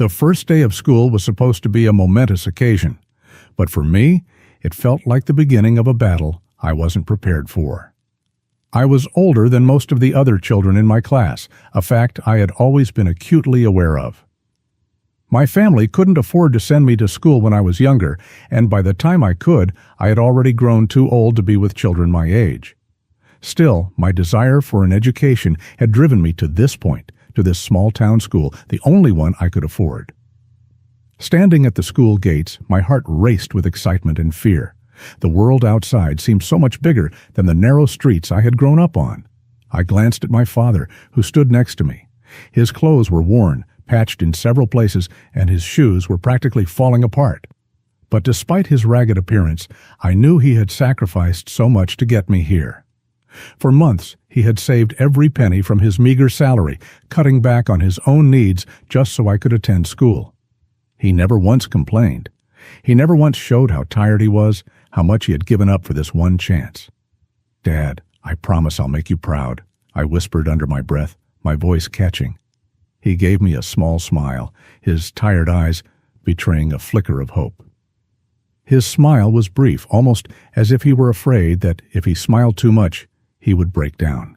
The first day of school was supposed to be a momentous occasion, but for me, it felt like the beginning of a battle I wasn't prepared for. I was older than most of the other children in my class, a fact I had always been acutely aware of. My family couldn't afford to send me to school when I was younger, and by the time I could, I had already grown too old to be with children my age. Still, my desire for an education had driven me to this point, to this small-town school, the only one I could afford. Standing at the school gates, my heart raced with excitement and fear. The world outside seemed so much bigger than the narrow streets I had grown up on. I glanced at my father, who stood next to me. His clothes were worn, patched in several places, and his shoes were practically falling apart. But despite his ragged appearance, I knew he had sacrificed so much to get me here. For months, he had saved every penny from his meager salary, cutting back on his own needs just so I could attend school. He never once complained. He never once showed how tired he was, how much he had given up for this one chance. "Dad, I promise I'll make you proud," I whispered under my breath, my voice catching. He gave me a small smile, his tired eyes betraying a flicker of hope. His smile was brief, almost as if he were afraid that if he smiled too much, he would break down.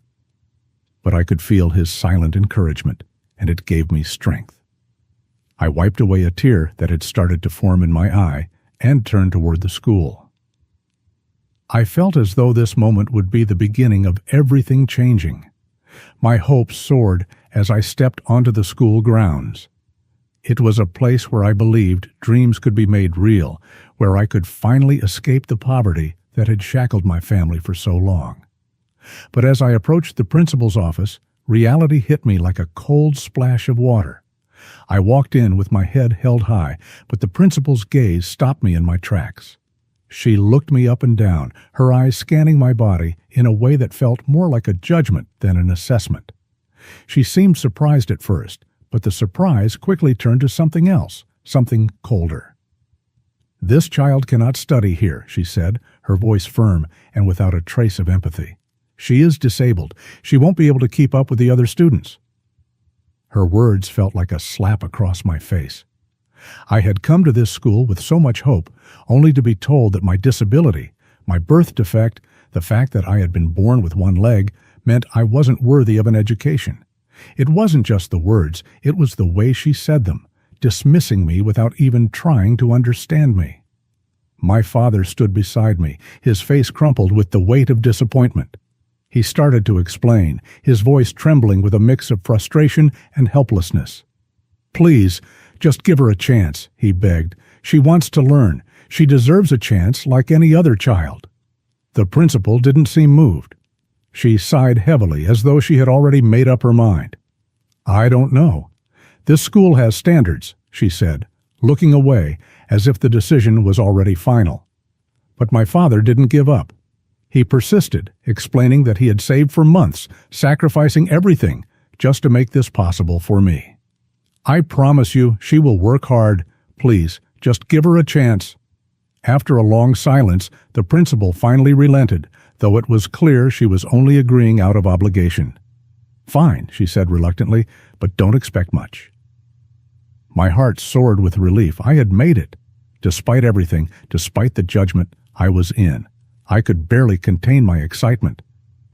But I could feel his silent encouragement, and it gave me strength. I wiped away a tear that had started to form in my eye and turned toward the school. I felt as though this moment would be the beginning of everything changing. My hopes soared as I stepped onto the school grounds. It was a place where I believed dreams could be made real, where I could finally escape the poverty that had shackled my family for so long. But as I approached the principal's office, reality hit me like a cold splash of water. I walked in with my head held high, but the principal's gaze stopped me in my tracks. She looked me up and down, her eyes scanning my body in a way that felt more like a judgment than an assessment. She seemed surprised at first, but the surprise quickly turned to something else, something colder. "This child cannot study here," she said, her voice firm and without a trace of empathy. "She is disabled. She won't be able to keep up with the other students." Her words felt like a slap across my face. I had come to this school with so much hope, only to be told that my disability, my birth defect, the fact that I had been born with one leg, meant I wasn't worthy of an education. It wasn't just the words, it was the way she said them, dismissing me without even trying to understand me. My father stood beside me, his face crumpled with the weight of disappointment. He started to explain, his voice trembling with a mix of frustration and helplessness. "Please, just give her a chance," he begged. "She wants to learn. She deserves a chance like any other child." The principal didn't seem moved. She sighed heavily as though she had already made up her mind. "I don't know. This school has standards," she said, looking away as if the decision was already final. But my father didn't give up. He persisted, explaining that he had saved for months, sacrificing everything just to make this possible for me. "I promise you she will work hard. Please, just give her a chance." After a long silence, the principal finally relented, though it was clear she was only agreeing out of obligation. "Fine," she said reluctantly, "but don't expect much." My heart soared with relief. I had made it. Despite everything, despite the judgment, I was in. I could barely contain my excitement.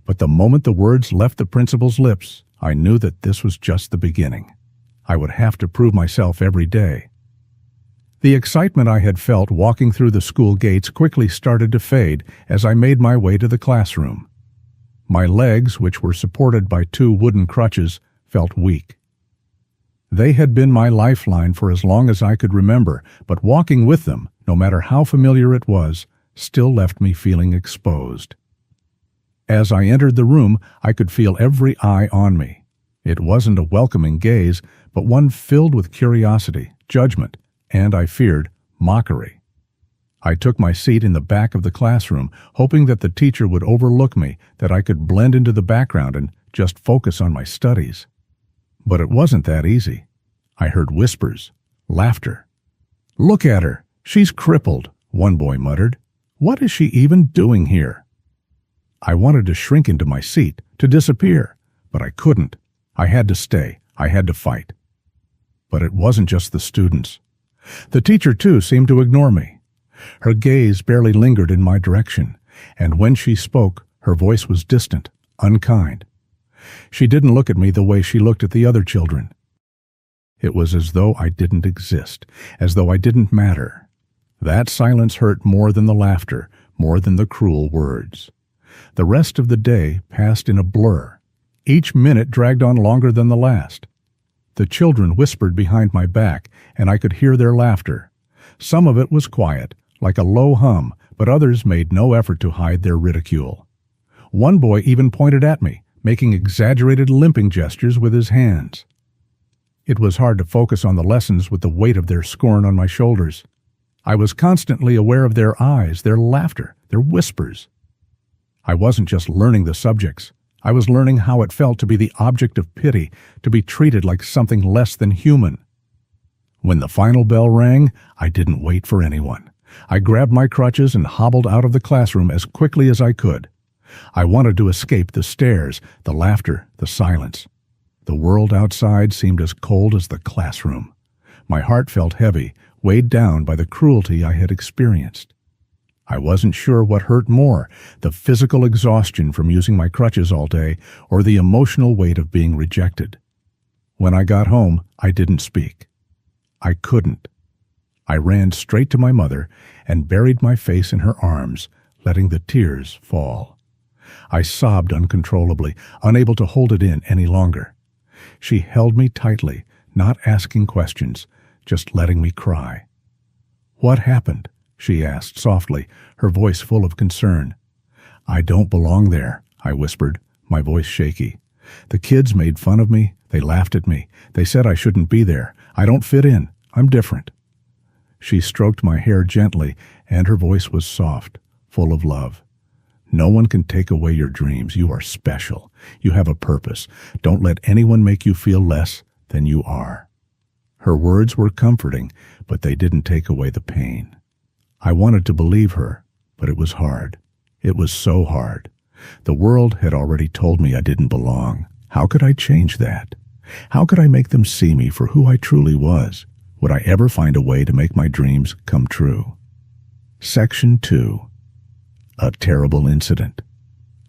But the moment the words left the principal's lips, I knew that this was just the beginning. I would have to prove myself every day. The excitement I had felt walking through the school gates quickly started to fade as I made my way to the classroom. My legs, which were supported by 2 wooden crutches, felt weak. They had been my lifeline for as long as I could remember, but walking with them, no matter how familiar it was, still left me feeling exposed. As I entered the room, I could feel every eye on me. It wasn't a welcoming gaze, but one filled with curiosity, judgment, and, I feared, mockery. I took my seat in the back of the classroom, hoping that the teacher would overlook me, that I could blend into the background and just focus on my studies. But it wasn't that easy. I heard whispers, laughter. "Look at her! She's crippled," one boy muttered. "What is she even doing here?" I wanted to shrink into my seat, to disappear, but I couldn't. I had to stay. I had to fight. But it wasn't just the students. The teacher, too, seemed to ignore me. Her gaze barely lingered in my direction, and when she spoke, her voice was distant, unkind. She didn't look at me the way she looked at the other children. It was as though I didn't exist, as though I didn't matter. That silence hurt more than the laughter, more than the cruel words. The rest of the day passed in a blur. Each minute dragged on longer than the last. The children whispered behind my back, and I could hear their laughter. Some of it was quiet, like a low hum, but others made no effort to hide their ridicule. One boy even pointed at me, making exaggerated limping gestures with his hands. It was hard to focus on the lessons with the weight of their scorn on my shoulders. I was constantly aware of their eyes, their laughter, their whispers. I wasn't just learning the subjects. I was learning how it felt to be the object of pity, to be treated like something less than human. When the final bell rang, I didn't wait for anyone. I grabbed my crutches and hobbled out of the classroom as quickly as I could. I wanted to escape the stares, the laughter, the silence. The world outside seemed as cold as the classroom. My heart felt heavy, weighed down by the cruelty I had experienced. I wasn't sure what hurt more, the physical exhaustion from using my crutches all day or the emotional weight of being rejected. When I got home, I didn't speak. I couldn't. I ran straight to my mother and buried my face in her arms, letting the tears fall. I sobbed uncontrollably, unable to hold it in any longer. She held me tightly, not asking questions, just letting me cry. "What happened?" she asked softly, her voice full of concern. "I don't belong there," I whispered, my voice shaky. "The kids made fun of me. They laughed at me. They said I shouldn't be there. I don't fit in. I'm different." She stroked my hair gently, and her voice was soft, full of love. "No one can take away your dreams. You are special. You have a purpose. Don't let anyone make you feel less than you are." Her words were comforting, but they didn't take away the pain. I wanted to believe her, but it was hard. It was so hard. The world had already told me I didn't belong. How could I change that? How could I make them see me for who I truly was? Would I ever find a way to make my dreams come true? Section 2. A terrible incident.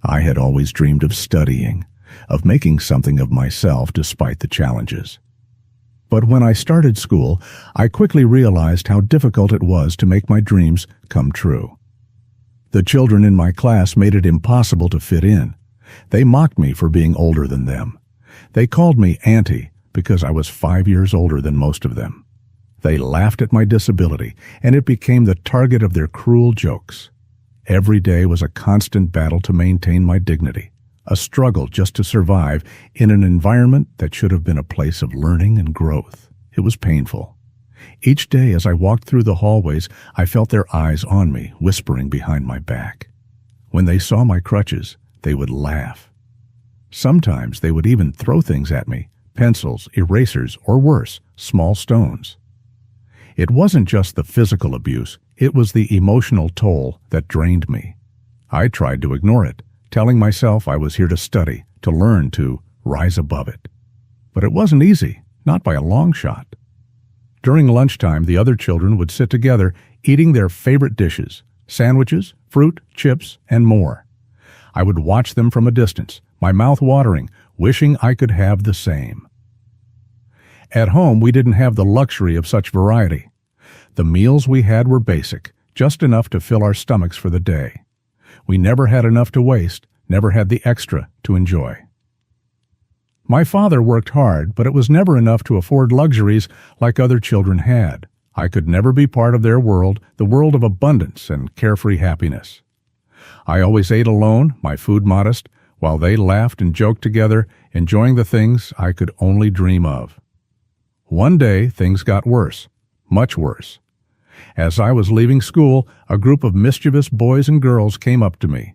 I had always dreamed of studying, of making something of myself despite the challenges. But when I started school, I quickly realized how difficult it was to make my dreams come true. The children in my class made it impossible to fit in. They mocked me for being older than them. They called me Auntie because I was 5 years older than most of them. They laughed at my disability, and it became the target of their cruel jokes. Every day was a constant battle to maintain my dignity, a struggle just to survive in an environment that should have been a place of learning and growth. It was painful. Each day as I walked through the hallways, I felt their eyes on me, whispering behind my back. When they saw my crutches, they would laugh. Sometimes they would even throw things at me, pencils, erasers, or worse, small stones. It wasn't just the physical abuse, it was the emotional toll that drained me. I tried to ignore it, telling myself I was here to study, to learn, to rise above it. But it wasn't easy, not by a long shot. During lunchtime, the other children would sit together, eating their favorite dishes, sandwiches, fruit, chips, and more. I would watch them from a distance, my mouth watering, wishing I could have the same. At home, we didn't have the luxury of such variety. The meals we had were basic, just enough to fill our stomachs for the day. We never had enough to waste, never had the extra to enjoy. My father worked hard, but it was never enough to afford luxuries like other children had. I could never be part of their world, the world of abundance and carefree happiness. I always ate alone, my food modest, while they laughed and joked together, enjoying the things I could only dream of. One day, things got worse, much worse. As I was leaving school, a group of mischievous boys and girls came up to me.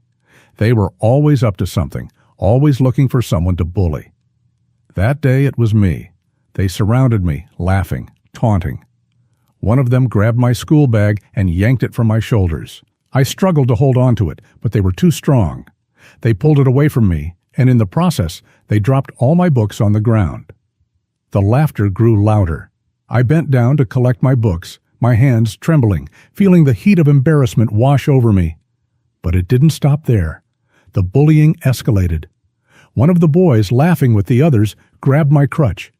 They were always up to something, always looking for someone to bully. That day it was me. They surrounded me, laughing, taunting. One of them grabbed my school bag and yanked it from my shoulders. I struggled to hold on to it, but they were too strong. They pulled it away from me, and in the process, they dropped all my books on the ground. The laughter grew louder. I bent down to collect my books, my hands trembling, feeling the heat of embarrassment wash over me. But it didn't stop there. The bullying escalated. One of the boys, laughing with the others, grabbed my crutch.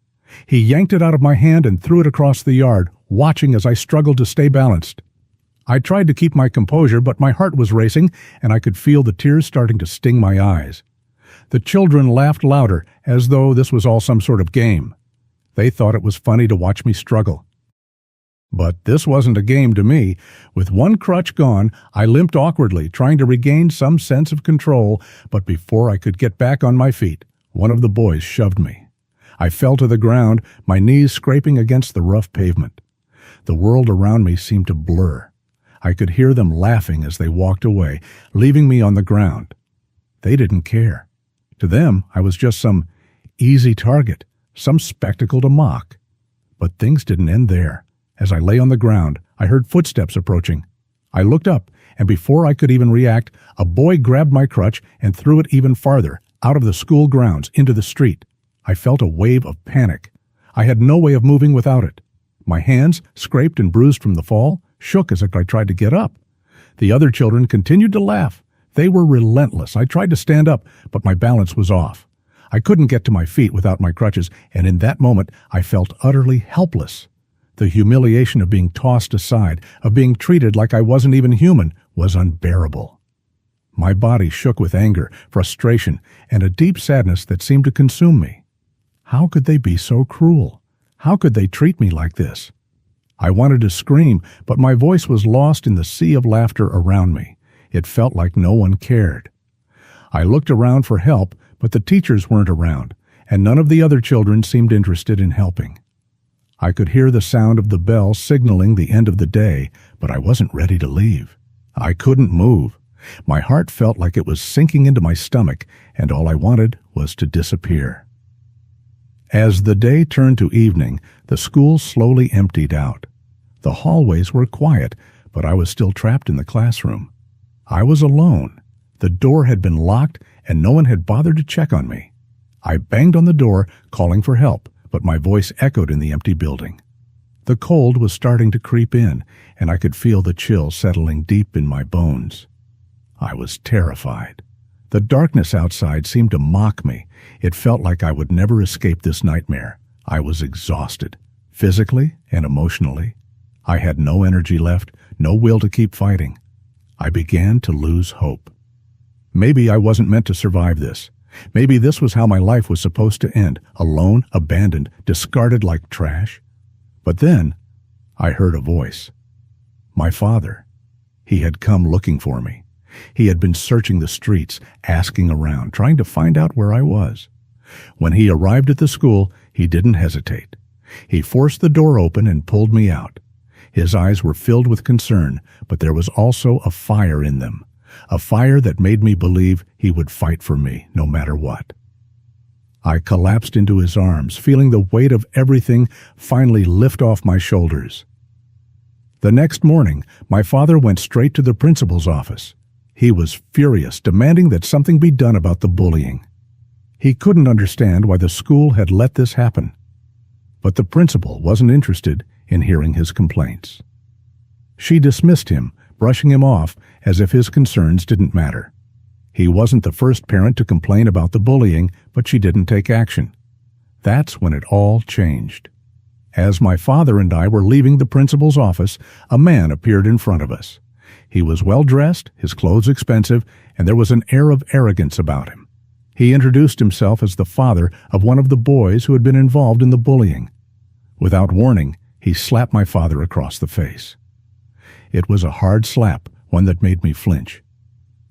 He yanked it out of my hand and threw it across the yard, watching as I struggled to stay balanced. I tried to keep my composure, but my heart was racing, and I could feel the tears starting to sting my eyes. The children laughed louder, as though this was all some sort of game. They thought it was funny to watch me struggle. But this wasn't a game to me. With one crutch gone, I limped awkwardly, trying to regain some sense of control, but before I could get back on my feet, one of the boys shoved me. I fell to the ground, my knees scraping against the rough pavement. The world around me seemed to blur. I could hear them laughing as they walked away, leaving me on the ground. They didn't care. To them, I was just some easy target, some spectacle to mock. But things didn't end there. As I lay on the ground, I heard footsteps approaching. I looked up, and before I could even react, a boy grabbed my crutch and threw it even farther, out of the school grounds, into the street. I felt a wave of panic. I had no way of moving without it. My hands, scraped and bruised from the fall, shook as I tried to get up. The other children continued to laugh. They were relentless. I tried to stand up, but my balance was off. I couldn't get to my feet without my crutches, and in that moment I felt utterly helpless. The humiliation of being tossed aside, of being treated like I wasn't even human, was unbearable. My body shook with anger, frustration, and a deep sadness that seemed to consume me. How could they be so cruel? How could they treat me like this? I wanted to scream, but my voice was lost in the sea of laughter around me. It felt like no one cared. I looked around for help, but the teachers weren't around, and none of the other children seemed interested in helping. I could hear the sound of the bell signaling the end of the day, but I wasn't ready to leave. I couldn't move. My heart felt like it was sinking into my stomach, and all I wanted was to disappear. As the day turned to evening, the school slowly emptied out. The hallways were quiet, but I was still trapped in the classroom. I was alone. The door had been locked, and no one had bothered to check on me. I banged on the door, calling for help, but my voice echoed in the empty building. The cold was starting to creep in, and I could feel the chill settling deep in my bones. I was terrified. The darkness outside seemed to mock me. It felt like I would never escape this nightmare. I was exhausted, physically and emotionally. I had no energy left, no will to keep fighting. I began to lose hope. Maybe I wasn't meant to survive this. Maybe this was how my life was supposed to end, alone, abandoned, discarded like trash. But then, I heard a voice. My father. He had come looking for me. He had been searching the streets, asking around, trying to find out where I was. When he arrived at the school, he didn't hesitate. He forced the door open and pulled me out. His eyes were filled with concern, but there was also a fire in them. A fire that made me believe he would fight for me, no matter what. I collapsed into his arms, feeling the weight of everything finally lift off my shoulders. The next morning, my father went straight to the principal's office. He was furious, demanding that something be done about the bullying. He couldn't understand why the school had let this happen. But the principal wasn't interested in hearing his complaints. She dismissed him, brushing him off as if his concerns didn't matter. He wasn't the first parent to complain about the bullying, but she didn't take action. That's when it all changed. As my father and I were leaving the principal's office, a man appeared in front of us. He was well-dressed, his clothes expensive, and there was an air of arrogance about him. He introduced himself as the father of one of the boys who had been involved in the bullying. Without warning, he slapped my father across the face. It was a hard slap, one that made me flinch.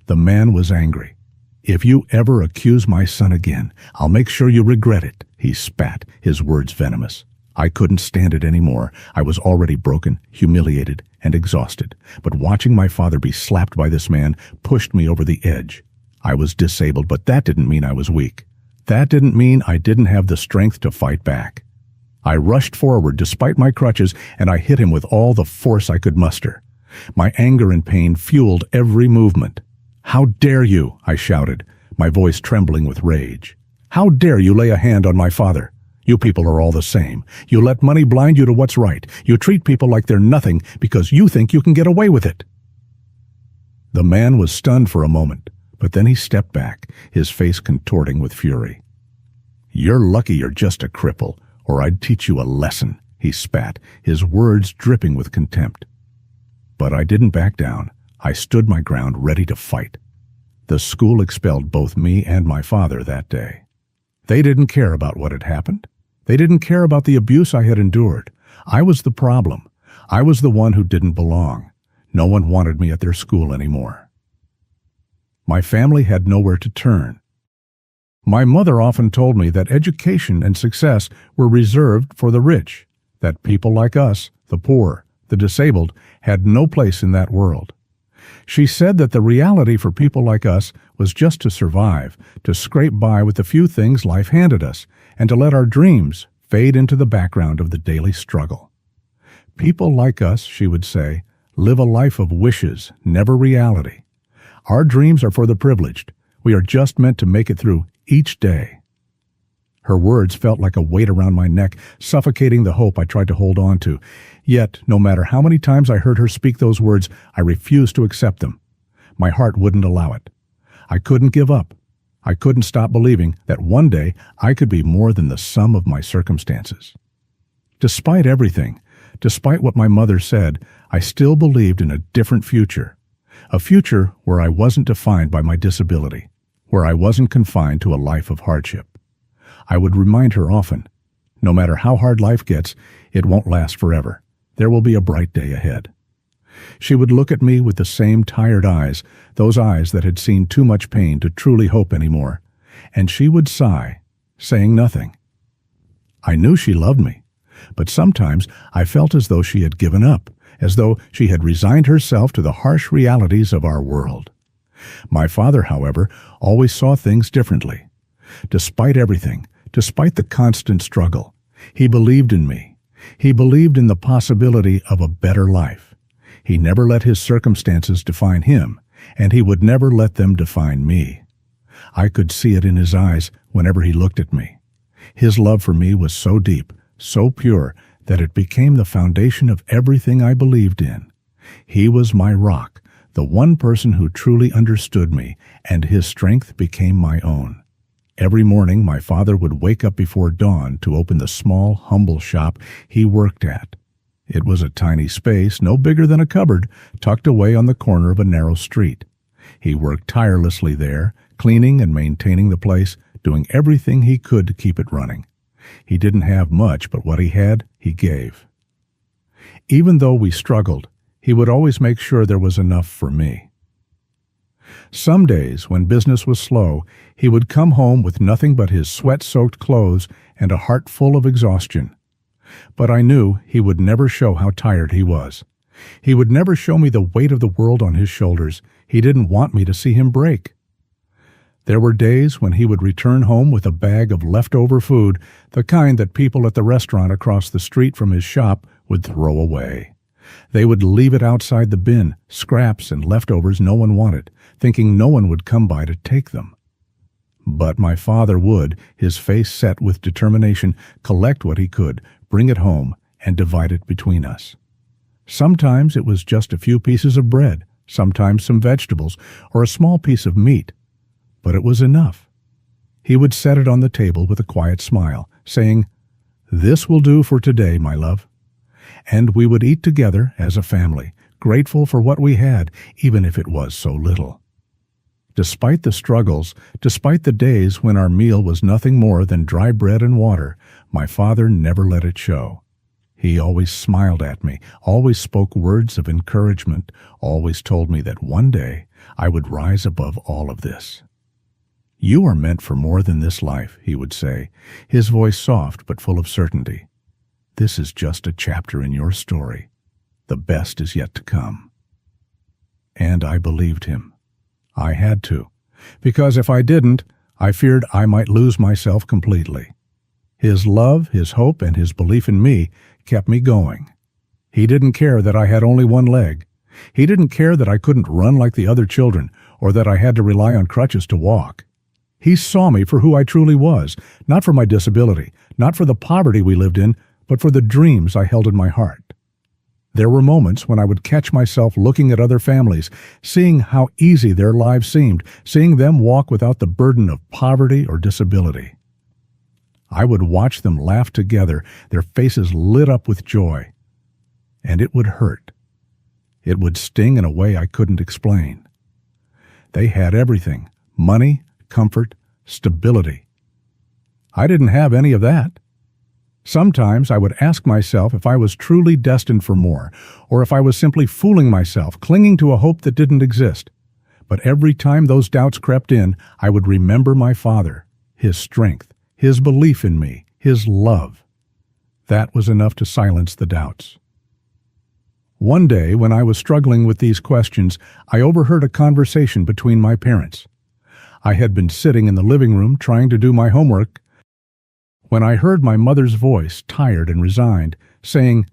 The man was angry. "If you ever accuse my son again, I'll make sure you regret it," he spat, his words venomous. I couldn't stand it anymore. I was already broken, humiliated, and exhausted. But watching my father be slapped by this man pushed me over the edge. I was disabled, but that didn't mean I was weak. That didn't mean I didn't have the strength to fight back. I rushed forward despite my crutches, and I hit him with all the force I could muster. My anger and pain fueled every movement. "How dare you?" I shouted, my voice trembling with rage. "How dare you lay a hand on my father? You people are all the same. You let money blind you to what's right. You treat people like they're nothing because you think you can get away with it." The man was stunned for a moment, but then he stepped back, his face contorting with fury. "You're lucky you're just a cripple, or I'd teach you a lesson," he spat, his words dripping with contempt. But I didn't back down. I stood my ground, ready to fight. The school expelled both me and my father that day. They didn't care about what had happened. They didn't care about the abuse I had endured. I was the problem. I was the one who didn't belong. No one wanted me at their school anymore. My family had nowhere to turn. My mother often told me that education and success were reserved for the rich, that people like us, the poor, the disabled, had no place in that world. She said that the reality for people like us was just to survive, to scrape by with the few things life handed us, and to let our dreams fade into the background of the daily struggle. People like us, she would say, live a life of wishes, never reality. Our dreams are for the privileged. We are just meant to make it through each day. Her words felt like a weight around my neck, suffocating the hope I tried to hold on to. Yet, no matter how many times I heard her speak those words, I refused to accept them. My heart wouldn't allow it. I couldn't give up. I couldn't stop believing that one day I could be more than the sum of my circumstances. Despite everything, despite what my mother said, I still believed in a different future. A future where I wasn't defined by my disability, where I wasn't confined to a life of hardship. I would remind her often, no matter how hard life gets, it won't last forever. There will be a bright day ahead. She would look at me with the same tired eyes, those eyes that had seen too much pain to truly hope anymore, and she would sigh, saying nothing. I knew she loved me, but sometimes I felt as though she had given up, as though she had resigned herself to the harsh realities of our world. My father, however, always saw things differently. Despite everything, despite the constant struggle, he believed in me. He believed in the possibility of a better life. He never let his circumstances define him, and he would never let them define me. I could see it in his eyes whenever he looked at me. His love for me was so deep, so pure, that it became the foundation of everything I believed in. He was my rock, the one person who truly understood me, and his strength became my own. Every morning my father would wake up before dawn to open the small, humble shop he worked at. It was a tiny space, no bigger than a cupboard, tucked away on the corner of a narrow street. He worked tirelessly there, cleaning and maintaining the place, doing everything he could to keep it running. He didn't have much, but what he had, he gave. Even though we struggled, he would always make sure there was enough for me. Some days, when business was slow, he would come home with nothing but his sweat-soaked clothes and a heart full of exhaustion. But I knew he would never show how tired he was. He would never show me the weight of the world on his shoulders. He didn't want me to see him break. There were days when he would return home with a bag of leftover food, the kind that people at the restaurant across the street from his shop would throw away. They would leave it outside the bin, scraps and leftovers no one wanted, thinking no one would come by to take them. But my father would, his face set with determination, collect what he could, bring it home, and divide it between us. Sometimes it was just a few pieces of bread, sometimes some vegetables, or a small piece of meat. But it was enough. He would set it on the table with a quiet smile, saying, "This will do for today, my love." And we would eat together as a family, grateful for what we had, even if it was so little. Despite the struggles, despite the days when our meal was nothing more than dry bread and water, my father never let it show. He always smiled at me, always spoke words of encouragement, always told me that one day I would rise above all of this. "You are meant for more than this life," he would say, his voice soft but full of certainty. "This is just a chapter in your story. The best is yet to come." And I believed him. I had to, because if I didn't, I feared I might lose myself completely. His love, his hope, and his belief in me kept me going. He didn't care that I had only one leg. He didn't care that I couldn't run like the other children, or that I had to rely on crutches to walk. He saw me for who I truly was, not for my disability, not for the poverty we lived in, but for the dreams I held in my heart. There were moments when I would catch myself looking at other families, seeing how easy their lives seemed, seeing them walk without the burden of poverty or disability. I would watch them laugh together, their faces lit up with joy. And it would hurt. It would sting in a way I couldn't explain. They had everything: money, comfort, stability. I didn't have any of that. Sometimes I would ask myself if I was truly destined for more, or if I was simply fooling myself, clinging to a hope that didn't exist. But every time those doubts crept in, I would remember my father, his strength, his belief in me, his love. That was enough to silence the doubts. One day, when I was struggling with these questions, I overheard a conversation between my parents. I had been sitting in the living room trying to do my homework when I heard my mother's voice, tired and resigned, saying,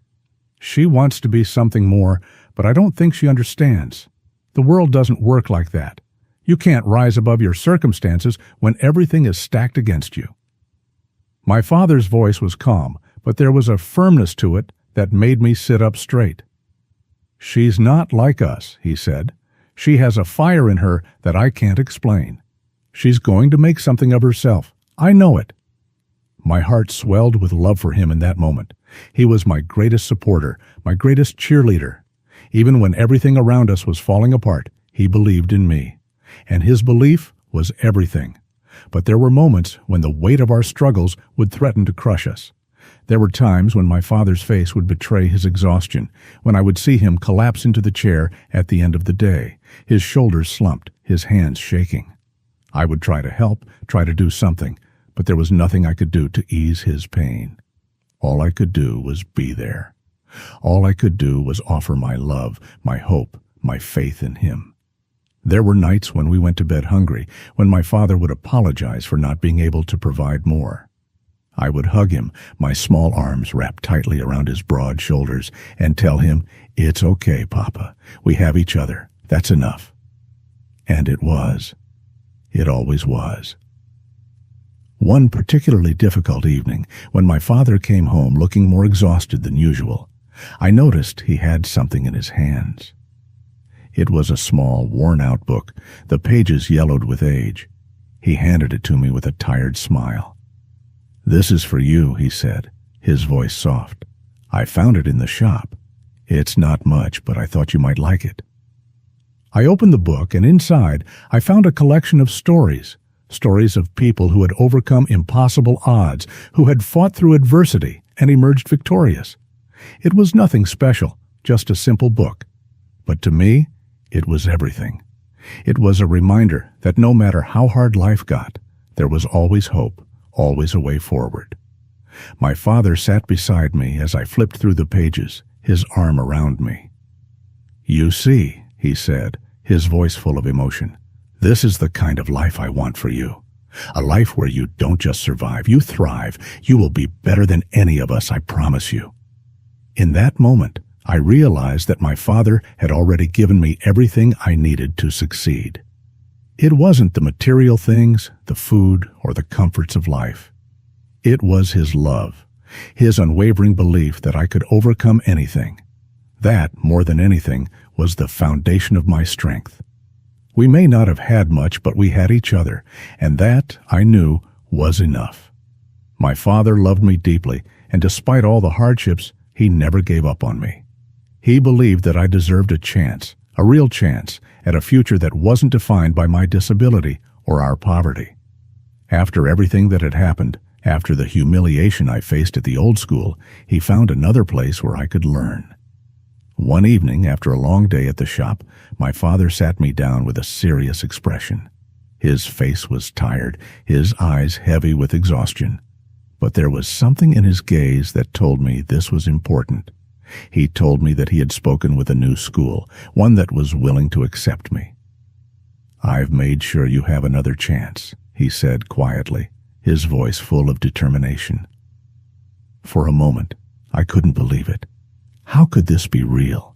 "She wants to be something more, but I don't think she understands. The world doesn't work like that. You can't rise above your circumstances when everything is stacked against you." My father's voice was calm, but there was a firmness to it that made me sit up straight. "She's not like us," he said. "She has a fire in her that I can't explain. She's going to make something of herself. I know it." My heart swelled with love for him in that moment. He was my greatest supporter, my greatest cheerleader. Even when everything around us was falling apart, he believed in me. And his belief was everything. But there were moments when the weight of our struggles would threaten to crush us. There were times when my father's face would betray his exhaustion, when I would see him collapse into the chair at the end of the day, his shoulders slumped, his hands shaking. I would try to help, try to do something, but there was nothing I could do to ease his pain. All I could do was be there. All I could do was offer my love, my hope, my faith in him. There were nights when we went to bed hungry, when my father would apologize for not being able to provide more. I would hug him, my small arms wrapped tightly around his broad shoulders, and tell him, "It's okay, Papa. We have each other. That's enough." And it was. It always was. One particularly difficult evening, when my father came home looking more exhausted than usual, I noticed he had something in his hands. It was a small, worn-out book, the pages yellowed with age. He handed it to me with a tired smile. "This is for you," he said, his voice soft. "I found it in the shop. It's not much, but I thought you might like it." I opened the book, and inside I found a collection of stories of people who had overcome impossible odds, who had fought through adversity and emerged victorious. It was nothing special, just a simple book. But to me, it was everything. It was a reminder that no matter how hard life got, there was always hope, always a way forward. My father sat beside me as I flipped through the pages, his arm around me. "You see," he said, his voice full of emotion, "this is the kind of life I want for you. A life where you don't just survive, you thrive. You will be better than any of us, I promise you." In that moment, I realized that my father had already given me everything I needed to succeed. It wasn't the material things, the food, or the comforts of life. It was his love, his unwavering belief that I could overcome anything. That, more than anything, was the foundation of my strength. We may not have had much, but we had each other, and that, I knew, was enough. My father loved me deeply, and despite all the hardships, he never gave up on me. He believed that I deserved a chance, a real chance, at a future that wasn't defined by my disability or our poverty. After everything that had happened, after the humiliation I faced at the old school, he found another place where I could learn. One evening, after a long day at the shop, my father sat me down with a serious expression. His face was tired, his eyes heavy with exhaustion. But there was something in his gaze that told me this was important. He told me that he had spoken with a new school, one that was willing to accept me. "I've made sure you have another chance," he said quietly, his voice full of determination. For a moment, I couldn't believe it. How could this be real?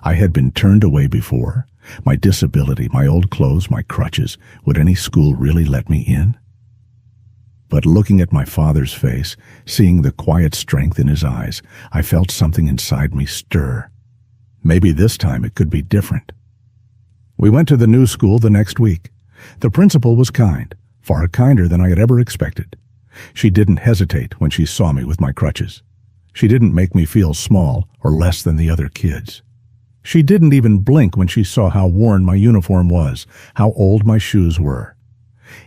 I had been turned away before. My disability, my old clothes, my crutches, would any school really let me in? But looking at my father's face, seeing the quiet strength in his eyes, I felt something inside me stir. Maybe this time it could be different. We went to the new school the next week. The principal was kind, far kinder than I had ever expected. She didn't hesitate when she saw me with my crutches. She didn't make me feel small or less than the other kids. She didn't even blink when she saw how worn my uniform was, how old my shoes were.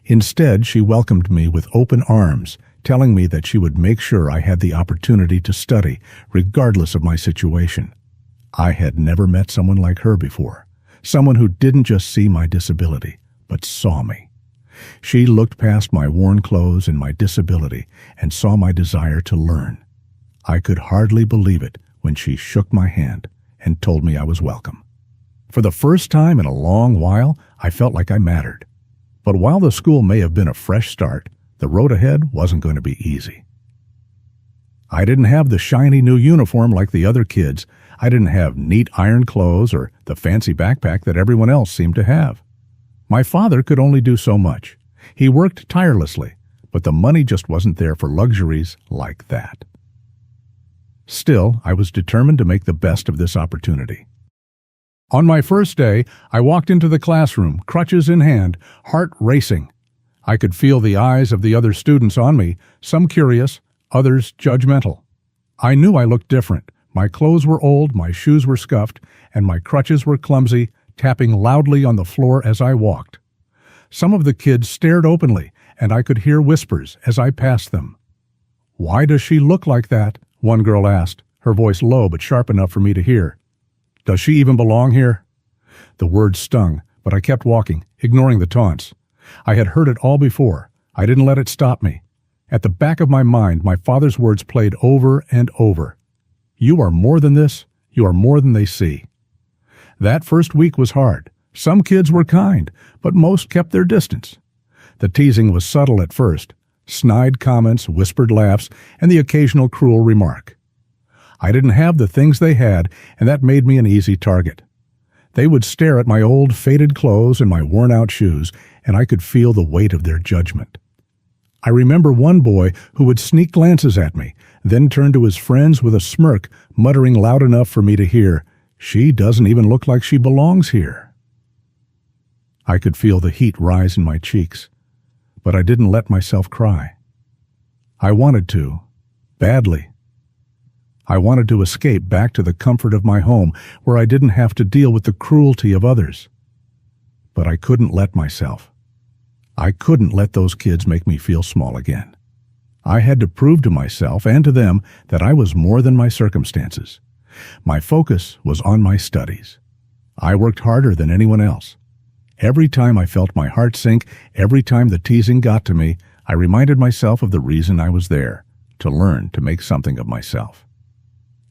Instead, she welcomed me with open arms, telling me that she would make sure I had the opportunity to study, regardless of my situation. I had never met someone like her before, someone who didn't just see my disability, but saw me. She looked past my worn clothes and my disability and saw my desire to learn. I could hardly believe it when she shook my hand and told me I was welcome. For the first time in a long while, I felt like I mattered. But while the school may have been a fresh start, the road ahead wasn't going to be easy. I didn't have the shiny new uniform like the other kids. I didn't have neat iron clothes or the fancy backpack that everyone else seemed to have. My father could only do so much. He worked tirelessly, but the money just wasn't there for luxuries like that. Still, I was determined to make the best of this opportunity. On my first day, I walked into the classroom, crutches in hand, heart racing. I could feel the eyes of the other students on me, some curious, others judgmental. I knew I looked different. My clothes were old, my shoes were scuffed, and my crutches were clumsy, tapping loudly on the floor as I walked. Some of the kids stared openly, and I could hear whispers as I passed them. "Why does she look like that?" one girl asked, her voice low but sharp enough for me to hear. "Does she even belong here?" The words stung, but I kept walking, ignoring the taunts. I had heard it all before. I didn't let it stop me. At the back of my mind, my father's words played over and over. "You are more than this. You are more than they see." That first week was hard. Some kids were kind, but most kept their distance. The teasing was subtle at first. Snide comments, whispered laughs, and the occasional cruel remark. I didn't have the things they had, and that made me an easy target. They would stare at my old, faded clothes and my worn-out shoes, and I could feel the weight of their judgment. I remember one boy who would sneak glances at me, then turn to his friends with a smirk, muttering loud enough for me to hear, "She doesn't even look like she belongs here." I could feel the heat rise in my cheeks, but I didn't let myself cry. I wanted to, badly. I wanted to escape back to the comfort of my home, where I didn't have to deal with the cruelty of others. But I couldn't let myself. I couldn't let those kids make me feel small again. I had to prove to myself and to them that I was more than my circumstances. My focus was on my studies. I worked harder than anyone else. Every time I felt my heart sink, every time the teasing got to me, I reminded myself of the reason I was there, to learn to make something of myself.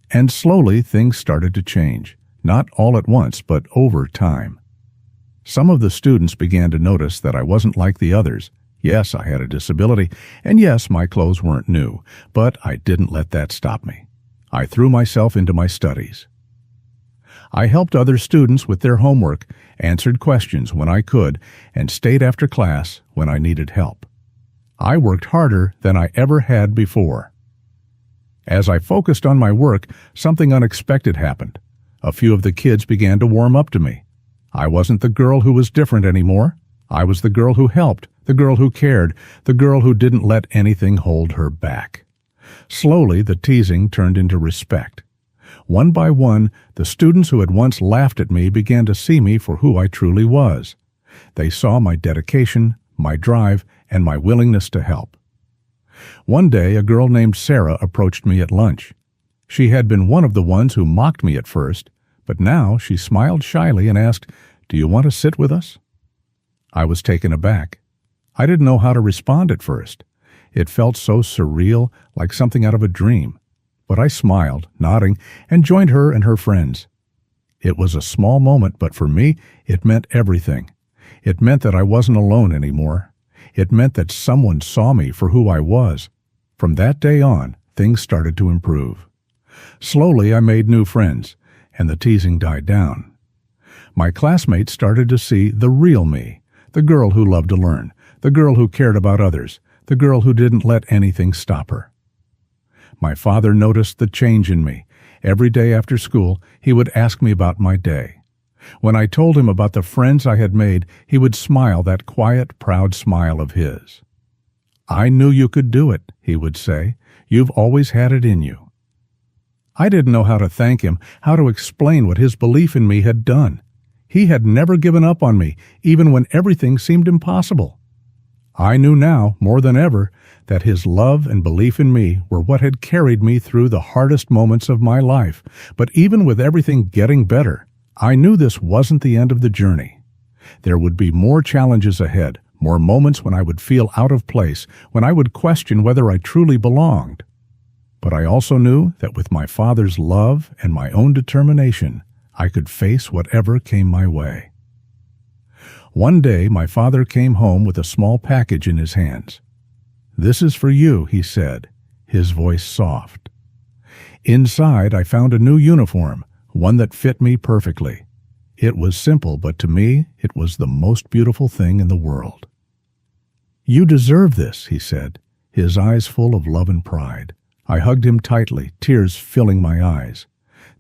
And slowly things started to change, not all at once, but over time. Some of the students began to notice that I wasn't like the others. Yes, I had a disability, and yes, my clothes weren't new, but I didn't let that stop me. I threw myself into my studies. I helped other students with their homework, answered questions when I could, and stayed after class when I needed help. I worked harder than I ever had before. As I focused on my work, something unexpected happened. A few of the kids began to warm up to me. I wasn't the girl who was different anymore. I was the girl who helped, the girl who cared, the girl who didn't let anything hold her back. Slowly, the teasing turned into respect. One by one, the students who had once laughed at me began to see me for who I truly was. They saw my dedication, my drive, and my willingness to help. One day, a girl named Sarah approached me at lunch. She had been one of the ones who mocked me at first, but now she smiled shyly and asked, "Do you want to sit with us?" I was taken aback. I didn't know how to respond at first. It felt so surreal, like something out of a dream. But I smiled, nodding, and joined her and her friends. It was a small moment, but for me, it meant everything. It meant that I wasn't alone anymore. It meant that someone saw me for who I was. From that day on, things started to improve. Slowly, I made new friends, and the teasing died down. My classmates started to see the real me, the girl who loved to learn, the girl who cared about others, the girl who didn't let anything stop her. My father noticed the change in me. Every day after school, he would ask me about my day. When I told him about the friends I had made, he would smile that quiet, proud smile of his. "I knew you could do it," he would say. "You've always had it in you." I didn't know how to thank him, how to explain what his belief in me had done. He had never given up on me, even when everything seemed impossible. I knew now, more than ever, that his love and belief in me were what had carried me through the hardest moments of my life. But even with everything getting better, I knew this wasn't the end of the journey. There would be more challenges ahead, more moments when I would feel out of place, when I would question whether I truly belonged. But I also knew that with my Father's love and my own determination, I could face whatever came my way. One day, my father came home with a small package in his hands. "This is for you," he said, his voice soft. Inside, I found a new uniform, one that fit me perfectly. It was simple, but to me, it was the most beautiful thing in the world. "You deserve this," he said, his eyes full of love and pride. I hugged him tightly, tears filling my eyes.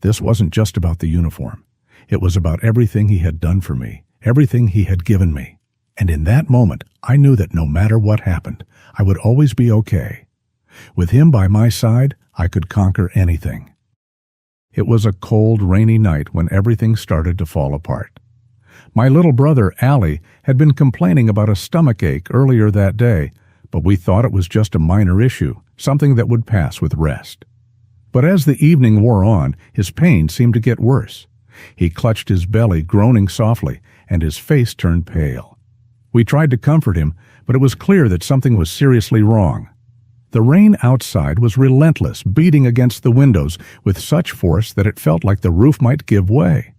This wasn't just about the uniform. It was about everything he had done for me, everything he had given me. And in that moment, I knew that no matter what happened, I would always be okay. With him by my side, I could conquer anything. It was a cold, rainy night when everything started to fall apart. My little brother, Allie, had been complaining about a stomachache earlier that day, but we thought it was just a minor issue, something that would pass with rest. But as the evening wore on, his pain seemed to get worse. He clutched his belly, groaning softly, and his face turned pale. We tried to comfort him, but it was clear that something was seriously wrong. The rain outside was relentless, beating against the windows with such force that it felt like the roof might give way.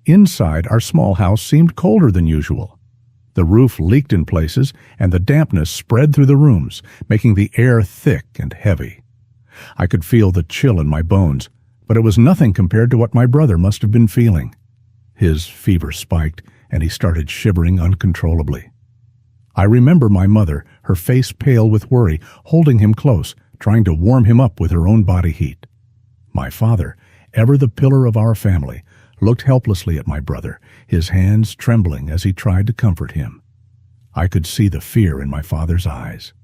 Inside, our small house seemed colder than usual. The roof leaked in places, and the dampness spread through the rooms, making the air thick and heavy. I could feel the chill in my bones, but it was nothing compared to what my brother must have been feeling. His fever spiked, and he started shivering uncontrollably. I remember my mother, her face pale with worry, holding him close, trying to warm him up with her own body heat. My father, ever the pillar of our family, looked helplessly at my brother, his hands trembling as he tried to comfort him. I could see the fear in my father's eyes.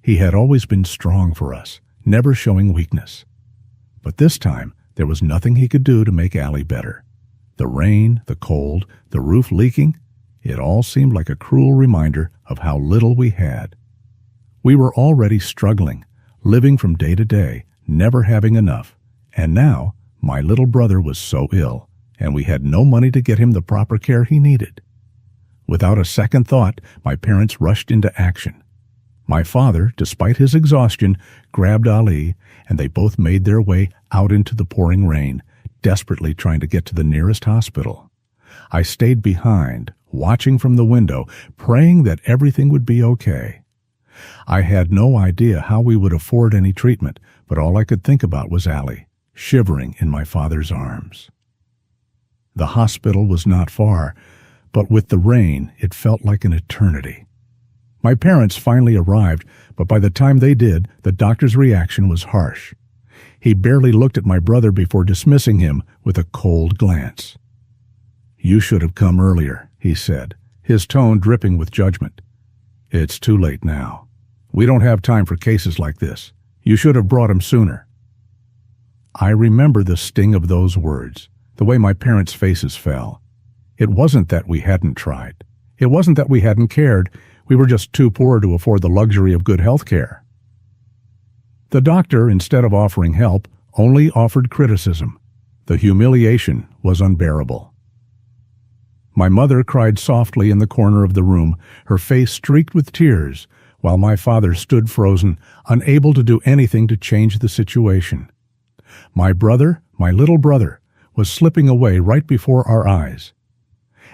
He had always been strong for us, never showing weakness. But this time, there was nothing he could do to make Allie better. The rain, the cold, the roof leaking, it all seemed like a cruel reminder of how little we had. We were already struggling, living from day to day, never having enough. And now, my little brother was so ill, and we had no money to get him the proper care he needed. Without a second thought, my parents rushed into action. My father, despite his exhaustion, grabbed Ali, and they both made their way out into the pouring rain, desperately trying to get to the nearest hospital. I stayed behind, watching from the window, praying that everything would be okay. I had no idea how we would afford any treatment, but all I could think about was Ali, shivering in my father's arms. The hospital was not far, but with the rain, it felt like an eternity. My parents finally arrived, but by the time they did, the doctor's reaction was harsh. He barely looked at my brother before dismissing him with a cold glance. "You should have come earlier," he said, his tone dripping with judgment. "It's too late now. We don't have time for cases like this. You should have brought him sooner." I remember the sting of those words, the way my parents' faces fell. It wasn't that we hadn't tried. It wasn't that we hadn't cared. We were just too poor to afford the luxury of good health care. The doctor, instead of offering help, only offered criticism. The humiliation was unbearable. My mother cried softly in the corner of the room, her face streaked with tears, while my father stood frozen, unable to do anything to change the situation. My brother, my little brother, was slipping away right before our eyes.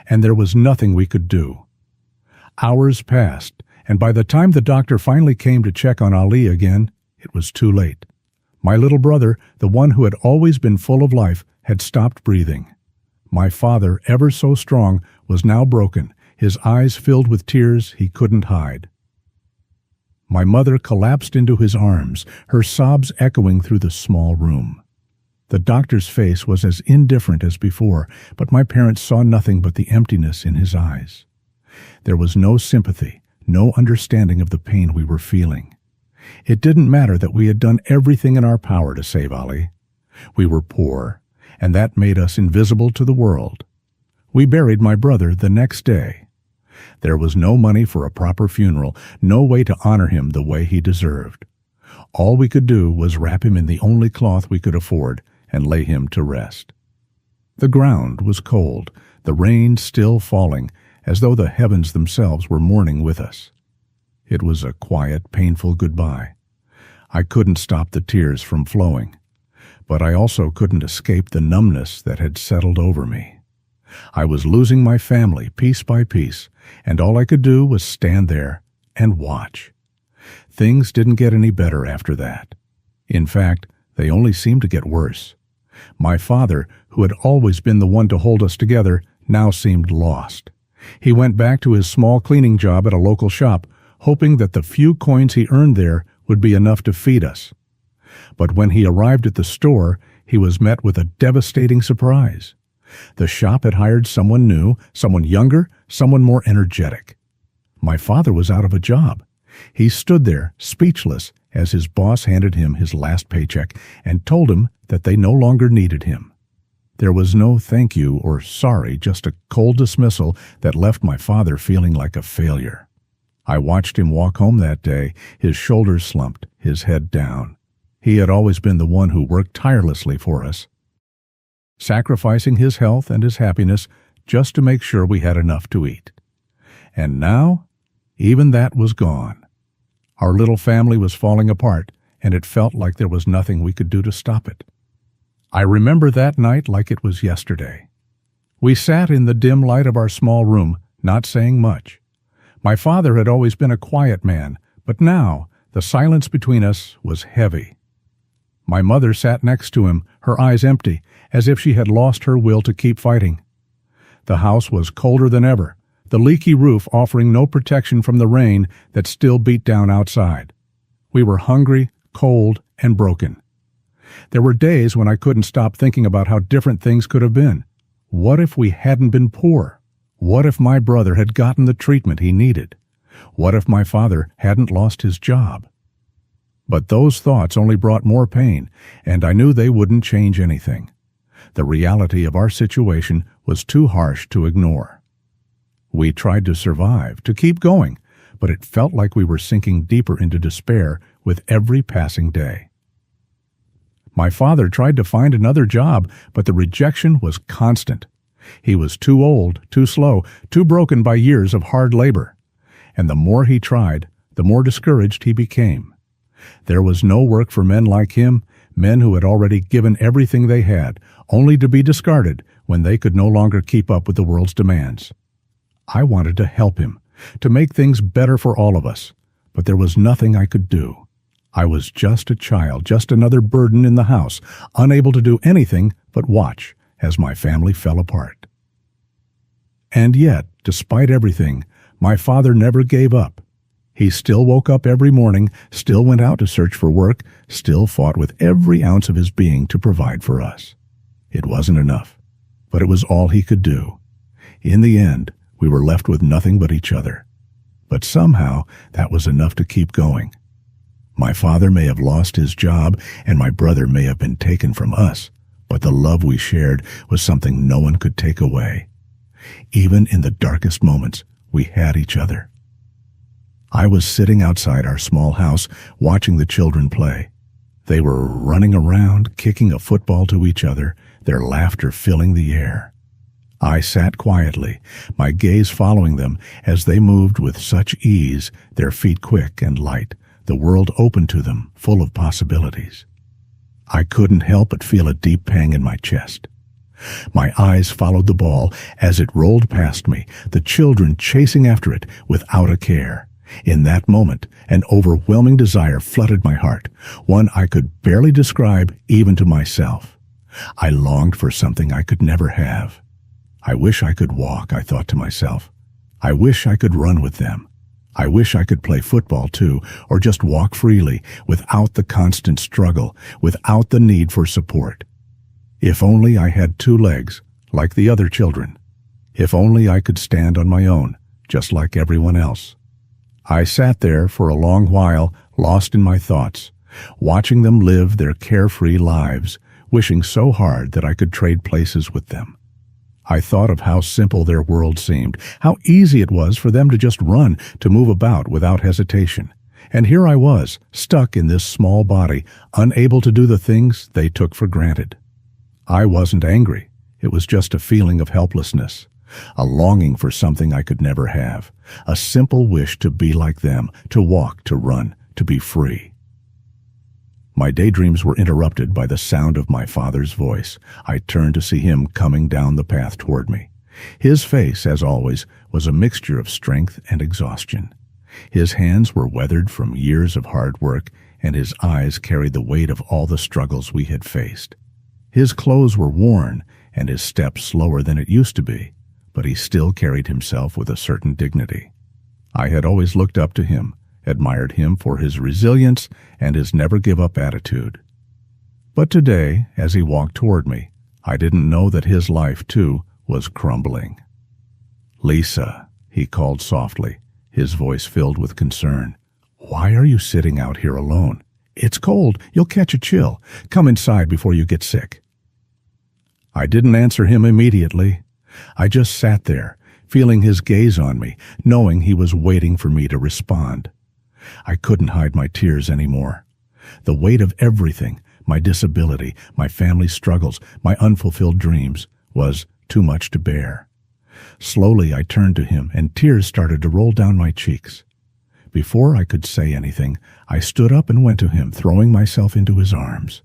And there was nothing we could do. Hours passed, and by the time the doctor finally came to check on Ali again, it was too late. My little brother, the one who had always been full of life, had stopped breathing. My father, ever so strong, was now broken, his eyes filled with tears he couldn't hide. My mother collapsed into his arms, her sobs echoing through the small room. The doctor's face was as indifferent as before, but my parents saw nothing but the emptiness in his eyes. There was no sympathy, no understanding of the pain we were feeling. It didn't matter that we had done everything in our power to save Ali. We were poor, and that made us invisible to the world. We buried my brother the next day. There was no money for a proper funeral, no way to honor him the way he deserved. All we could do was wrap him in the only cloth we could afford and lay him to rest. The ground was cold, the rain still falling, as though the heavens themselves were mourning with us. It was a quiet, painful goodbye. I couldn't stop the tears from flowing, but I also couldn't escape the numbness that had settled over me. I was losing my family piece by piece, and all I could do was stand there and watch. Things didn't get any better after that. In fact, they only seemed to get worse. My father, who had always been the one to hold us together, now seemed lost. He went back to his small cleaning job at a local shop, hoping that the few coins he earned there would be enough to feed us. But when he arrived at the store, he was met with a devastating surprise. The shop had hired someone new, someone younger, someone more energetic. My father was out of a job. He stood there, speechless, as his boss handed him his last paycheck and told him that they no longer needed him. There was no thank you or sorry, just a cold dismissal that left my father feeling like a failure. I watched him walk home that day, his shoulders slumped, his head down. He had always been the one who worked tirelessly for us, sacrificing his health and his happiness just to make sure we had enough to eat. And now, even that was gone. Our little family was falling apart, and it felt like there was nothing we could do to stop it. I remember that night like it was yesterday. We sat in the dim light of our small room, not saying much. My father had always been a quiet man, but now the silence between us was heavy. My mother sat next to him, her eyes empty, as if she had lost her will to keep fighting. The house was colder than ever, the leaky roof offering no protection from the rain that still beat down outside. We were hungry, cold, and broken. There were days when I couldn't stop thinking about how different things could have been. What if we hadn't been poor? What if my brother had gotten the treatment he needed? What if my father hadn't lost his job? But those thoughts only brought more pain, and I knew they wouldn't change anything. The reality of our situation was too harsh to ignore. We tried to survive, to keep going, but it felt like we were sinking deeper into despair with every passing day. My father tried to find another job, but the rejection was constant. He was too old, too slow, too broken by years of hard labor. And the more he tried, the more discouraged he became. There was no work for men like him, men who had already given everything they had, only to be discarded when they could no longer keep up with the world's demands. I wanted to help him, to make things better for all of us, but there was nothing I could do. I was just a child, just another burden in the house, unable to do anything but watch as my family fell apart. And yet, despite everything, my father never gave up. He still woke up every morning, still went out to search for work, still fought with every ounce of his being to provide for us. It wasn't enough, but it was all he could do. In the end, we were left with nothing but each other. But somehow, that was enough to keep going. My father may have lost his job, and my brother may have been taken from us, but the love we shared was something no one could take away. Even in the darkest moments, we had each other. I was sitting outside our small house, watching the children play. They were running around, kicking a football to each other, their laughter filling the air. I sat quietly, my gaze following them as they moved with such ease, their feet quick and light, the world open to them, full of possibilities. I couldn't help but feel a deep pang in my chest. My eyes followed the ball as it rolled past me, the children chasing after it without a care. In that moment, an overwhelming desire flooded my heart, one I could barely describe even to myself. I longed for something I could never have. I wish I could walk, I thought to myself. I wish I could run with them. I wish I could play football too, or just walk freely, without the constant struggle, without the need for support. If only I had 2 legs, like the other children. If only I could stand on my own, just like everyone else. I sat there for a long while, lost in my thoughts, watching them live their carefree lives, wishing so hard that I could trade places with them. I thought of how simple their world seemed, how easy it was for them to just run, to move about without hesitation. And here I was, stuck in this small body, unable to do the things they took for granted. I wasn't angry. It was just a feeling of helplessness, a longing for something I could never have, a simple wish to be like them, to walk, to run, to be free. My daydreams were interrupted by the sound of my father's voice. I turned to see him coming down the path toward me. His face, as always, was a mixture of strength and exhaustion. His hands were weathered from years of hard work, and his eyes carried the weight of all the struggles we had faced. His clothes were worn, and his step slower than it used to be, but he still carried himself with a certain dignity. I had always looked up to him, admired him for his resilience and his never-give-up attitude. But today, as he walked toward me, I didn't know that his life, too, was crumbling. "Lisa," he called softly, his voice filled with concern. "Why are you sitting out here alone? It's cold. You'll catch a chill. Come inside before you get sick." I didn't answer him immediately. I just sat there, feeling his gaze on me, knowing he was waiting for me to respond. I couldn't hide my tears anymore. The weight of everything, my disability, my family struggles, my unfulfilled dreams, was too much to bear. Slowly I turned to him, and tears started to roll down my cheeks. Before I could say anything, I stood up and went to him, throwing myself into his arms.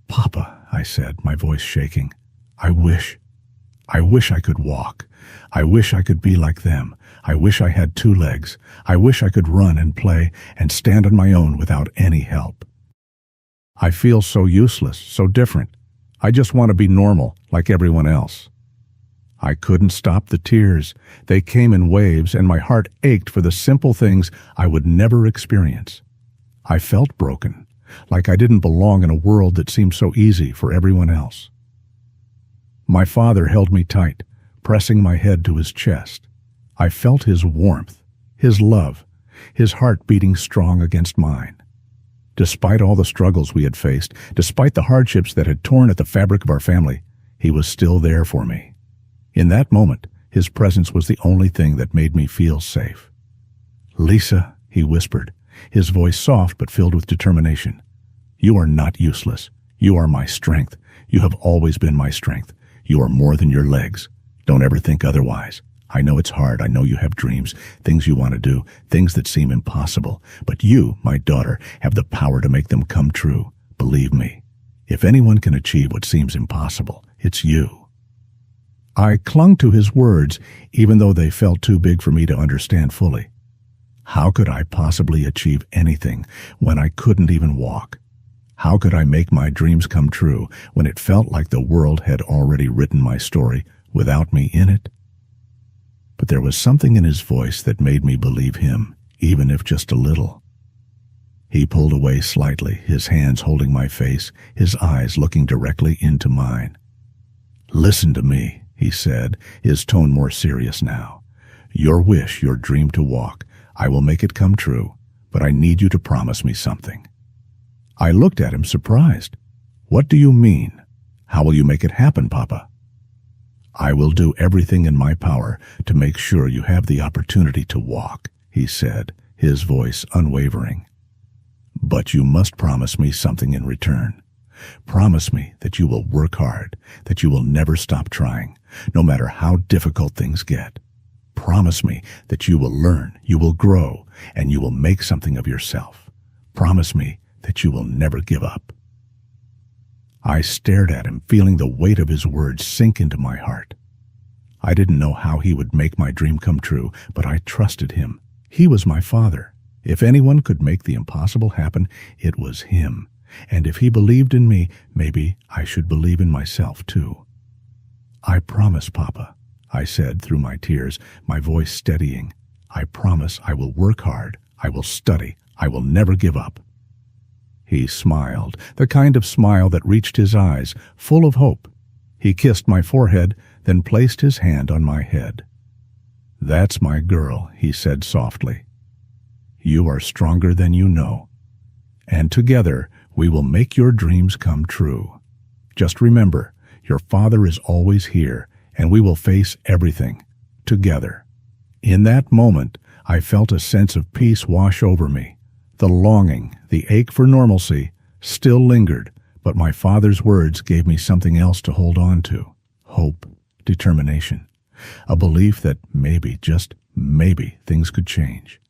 "Papa," I said, my voice shaking, I wish I could walk. I wish I could be like them. I wish I had 2 legs. I wish I could run and play and stand on my own without any help. I feel so useless, so different. I just want to be normal, like everyone else." I couldn't stop the tears. They came in waves, and my heart ached for the simple things I would never experience. I felt broken, like I didn't belong in a world that seemed so easy for everyone else. My father held me tight, pressing my head to his chest. I felt his warmth, his love, his heart beating strong against mine. Despite all the struggles we had faced, despite the hardships that had torn at the fabric of our family, he was still there for me. In that moment, his presence was the only thing that made me feel safe. "Lisa," he whispered, his voice soft but filled with determination. "You are not useless. You are my strength. You have always been my strength. You are more than your legs. Don't ever think otherwise. I know it's hard. I know you have dreams, things you want to do, things that seem impossible. But you, my daughter, have the power to make them come true. Believe me. If anyone can achieve what seems impossible, it's you." I clung to his words, even though they felt too big for me to understand fully. How could I possibly achieve anything when I couldn't even walk? How could I make my dreams come true when it felt like the world had already written my story without me in it? But there was something in his voice that made me believe him, even if just a little. He pulled away slightly, his hands holding my face, his eyes looking directly into mine. "Listen to me," he said, his tone more serious now. "Your wish, your dream to walk, I will make it come true, but I need you to promise me something." I looked at him surprised. "What do you mean? How will you make it happen, Papa?" "I will do everything in my power to make sure you have the opportunity to walk," he said, his voice unwavering. "But you must promise me something in return. Promise me that you will work hard, that you will never stop trying, no matter how difficult things get. Promise me that you will learn, you will grow, and you will make something of yourself. Promise me that you will never give up." I stared at him, feeling the weight of his words sink into my heart. I didn't know how he would make my dream come true, but I trusted him. He was my father. If anyone could make the impossible happen, it was him. And if he believed in me, maybe I should believe in myself too. "I promise, Papa. I said through my tears, my voice steadying. "I promise I will work hard. I will study. I will never give up." He smiled, the kind of smile that reached his eyes, full of hope. He kissed my forehead, then placed his hand on my head. "That's my girl," he said softly. "You are stronger than you know. And together we will make your dreams come true. Just remember, your father is always here, and we will face everything together." In that moment, I felt a sense of peace wash over me. The longing, the ache for normalcy, still lingered, but my father's words gave me something else to hold on to. Hope, determination, a belief that maybe, just maybe, things could change.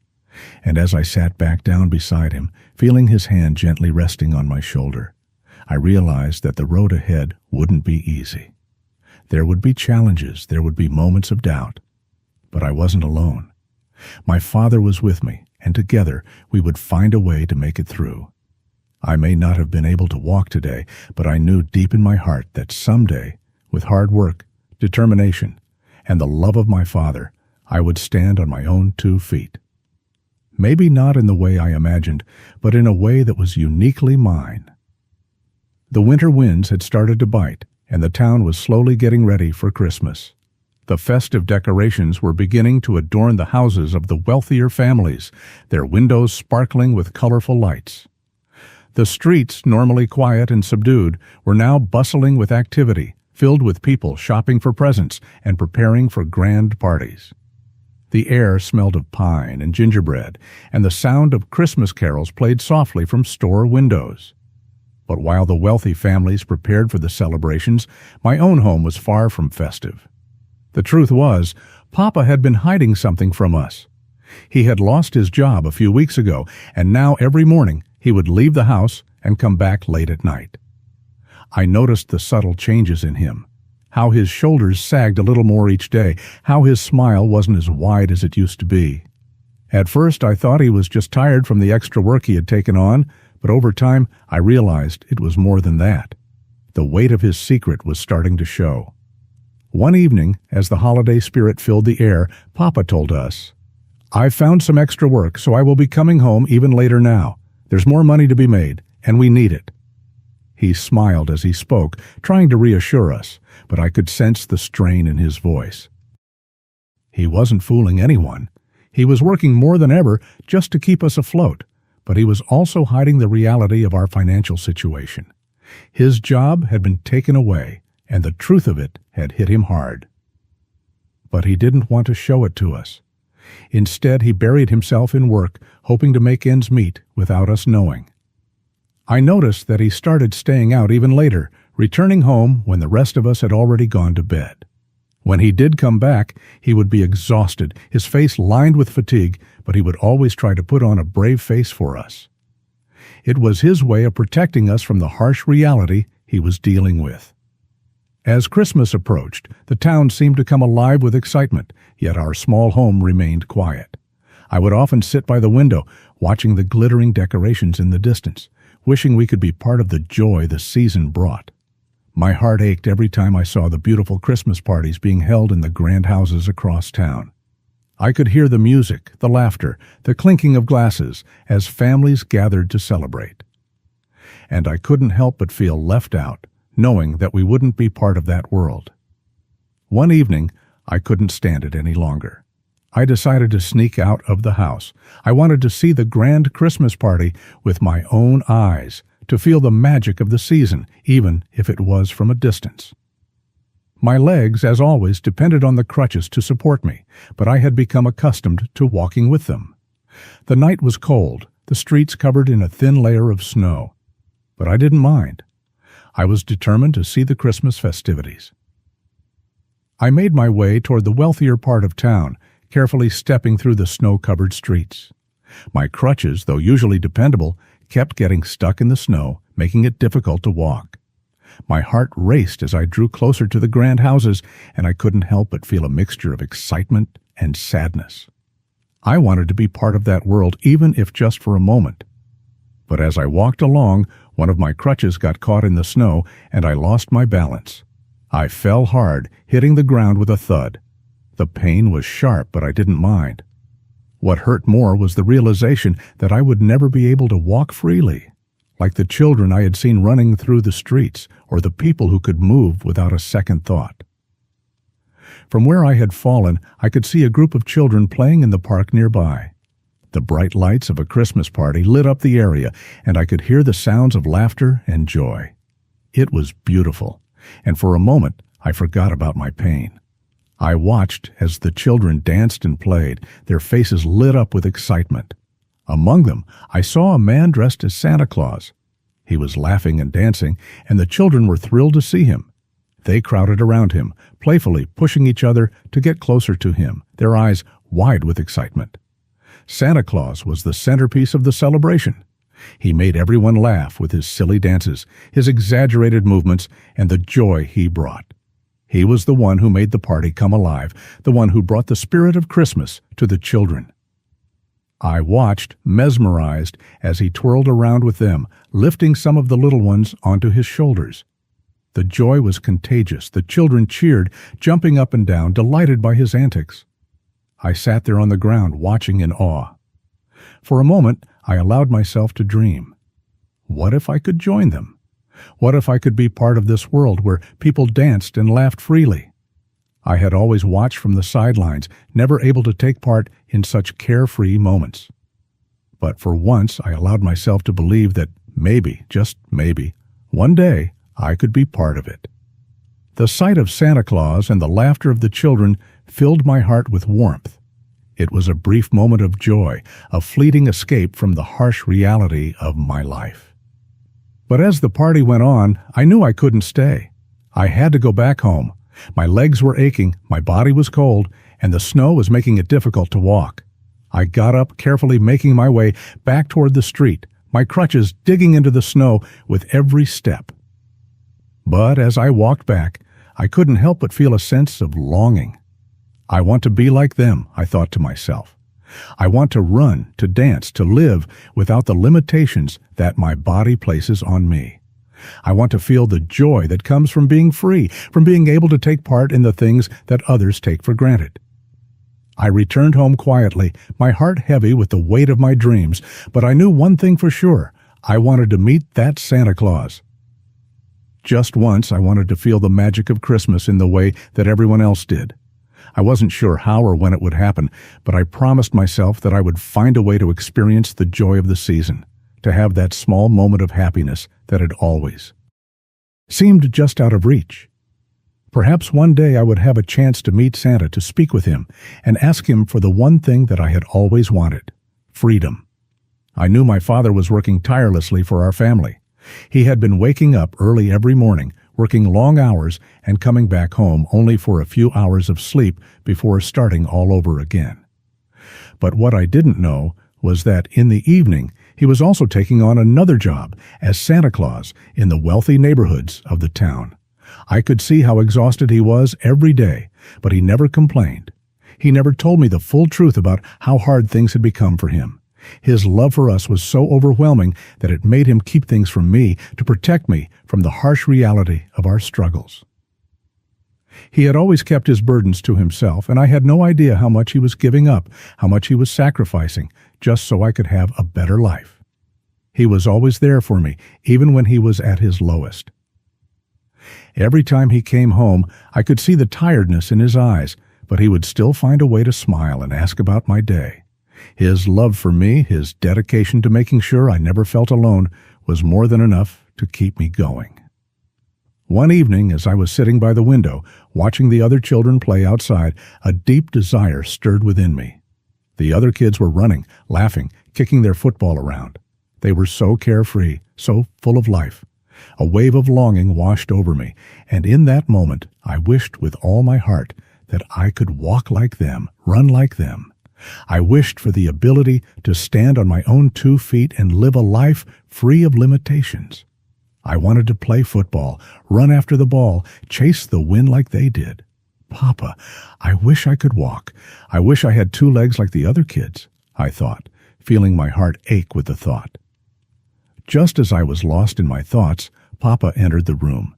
And as I sat back down beside him, feeling his hand gently resting on my shoulder, I realized that the road ahead wouldn't be easy. There would be challenges, there would be moments of doubt. But I wasn't alone. My father was with me, and together we would find a way to make it through. I may not have been able to walk today, but I knew deep in my heart that someday, with hard work, determination, and the love of my father, I would stand on my own 2 feet. Maybe not in the way I imagined, but in a way that was uniquely mine. The winter winds had started to bite, and the town was slowly getting ready for Christmas. The festive decorations were beginning to adorn the houses of the wealthier families, their windows sparkling with colorful lights. The streets, normally quiet and subdued, were now bustling with activity, filled with people shopping for presents and preparing for grand parties. The air smelled of pine and gingerbread, and the sound of Christmas carols played softly from store windows. But while the wealthy families prepared for the celebrations, my own home was far from festive. The truth was, Papa had been hiding something from us. He had lost his job a few weeks ago, and now every morning he would leave the house and come back late at night. I noticed the subtle changes in him, how his shoulders sagged a little more each day, how his smile wasn't as wide as it used to be. At first I thought he was just tired from the extra work he had taken on, but over time I realized it was more than that. The weight of his secret was starting to show. One evening, as the holiday spirit filled the air, Papa told us, "I've found some extra work, so I will be coming home even later now. There's more money to be made, and we need it." He smiled as he spoke, trying to reassure us, but I could sense the strain in his voice. He wasn't fooling anyone. He was working more than ever just to keep us afloat, but he was also hiding the reality of our financial situation. His job had been taken away, and the truth of it had hit him hard. But he didn't want to show it to us. Instead, he buried himself in work, hoping to make ends meet without us knowing. I noticed that he started staying out even later, returning home when the rest of us had already gone to bed. When he did come back, he would be exhausted, his face lined with fatigue, but he would always try to put on a brave face for us. It was his way of protecting us from the harsh reality he was dealing with. As Christmas approached, the town seemed to come alive with excitement, yet our small home remained quiet. I would often sit by the window, watching the glittering decorations in the distance, wishing we could be part of the joy the season brought. My heart ached every time I saw the beautiful Christmas parties being held in the grand houses across town. I could hear the music, the laughter, the clinking of glasses as families gathered to celebrate. And I couldn't help but feel left out, knowing that we wouldn't be part of that world. One evening, I couldn't stand it any longer. I decided to sneak out of the house. I wanted to see the grand Christmas party with my own eyes, to feel the magic of the season, even if it was from a distance. My legs, as always, depended on the crutches to support me, but I had become accustomed to walking with them. The night was cold, the streets covered in a thin layer of snow, but I didn't mind. I was determined to see the Christmas festivities. I made my way toward the wealthier part of town, carefully stepping through the snow-covered streets. My crutches, though usually dependable, kept getting stuck in the snow, making it difficult to walk. My heart raced as I drew closer to the grand houses, and I couldn't help but feel a mixture of excitement and sadness. I wanted to be part of that world, even if just for a moment. But as I walked along, one of my crutches got caught in the snow, and I lost my balance. I fell hard, hitting the ground with a thud. The pain was sharp, but I didn't mind. What hurt more was the realization that I would never be able to walk freely, like the children I had seen running through the streets, or the people who could move without a second thought. From where I had fallen, I could see a group of children playing in the park nearby. The bright lights of a Christmas party lit up the area, and I could hear the sounds of laughter and joy. It was beautiful, and for a moment I forgot about my pain. I watched as the children danced and played, their faces lit up with excitement. Among them, I saw a man dressed as Santa Claus. He was laughing and dancing, and the children were thrilled to see him. They crowded around him, playfully pushing each other to get closer to him, their eyes wide with excitement. Santa Claus was the centerpiece of the celebration. He made everyone laugh with his silly dances, his exaggerated movements, and the joy he brought. He was the one who made the party come alive, the one who brought the spirit of Christmas to the children. I watched, mesmerized, as he twirled around with them, lifting some of the little ones onto his shoulders. The joy was contagious. The children cheered, jumping up and down, delighted by his antics. I sat there on the ground, watching in awe. For a moment, I allowed myself to dream. What if I could join them? What if I could be part of this world where people danced and laughed freely? I had always watched from the sidelines, never able to take part in such carefree moments. But for once, I allowed myself to believe that maybe, just maybe, one day I could be part of it. The sight of Santa Claus and the laughter of the children filled my heart with warmth. It was a brief moment of joy, a fleeting escape from the harsh reality of my life. But as the party went on, I knew I couldn't stay. I had to go back home. My legs were aching, my body was cold, and the snow was making it difficult to walk. I got up, carefully making my way back toward the street, my crutches digging into the snow with every step. But as I walked back, I couldn't help but feel a sense of longing. I want to be like them, I thought to myself. I want to run, to dance, to live without the limitations that my body places on me. I want to feel the joy that comes from being free, from being able to take part in the things that others take for granted. I returned home quietly, my heart heavy with the weight of my dreams, but I knew one thing for sure. I wanted to meet that Santa Claus. Just once, I wanted to feel the magic of Christmas in the way that everyone else did. I wasn't sure how or when it would happen, but I promised myself that I would find a way to experience the joy of the season, to have that small moment of happiness that had always seemed just out of reach. Perhaps one day I would have a chance to meet Santa, to speak with him, and ask him for the one thing that I had always wanted: freedom. I knew my father was working tirelessly for our family. He had been waking up early every morning, working long hours, and coming back home only for a few hours of sleep before starting all over again. But what I didn't know was that in the evening he was also taking on another job as Santa Claus in the wealthy neighborhoods of the town. I could see how exhausted he was every day, but he never complained. He never told me the full truth about how hard things had become for him. His love for us was so overwhelming that it made him keep things from me to protect me from the harsh reality of our struggles. He had always kept his burdens to himself, and I had no idea how much he was giving up, how much he was sacrificing, just so I could have a better life. He was always there for me, even when he was at his lowest. Every time he came home, I could see the tiredness in his eyes, but he would still find a way to smile and ask about my day. His love for me, his dedication to making sure I never felt alone, was more than enough to keep me going. One evening, as I was sitting by the window, watching the other children play outside, a deep desire stirred within me. The other kids were running, laughing, kicking their football around. They were so carefree, so full of life. A wave of longing washed over me, and in that moment I wished with all my heart that I could walk like them, run like them. I wished for the ability to stand on my own 2 feet and live a life free of limitations. I wanted to play football, run after the ball, chase the wind like they did. Papa, I wish I could walk. I wish I had 2 legs like the other kids, I thought, feeling my heart ache with the thought. Just as I was lost in my thoughts, Papa entered the room.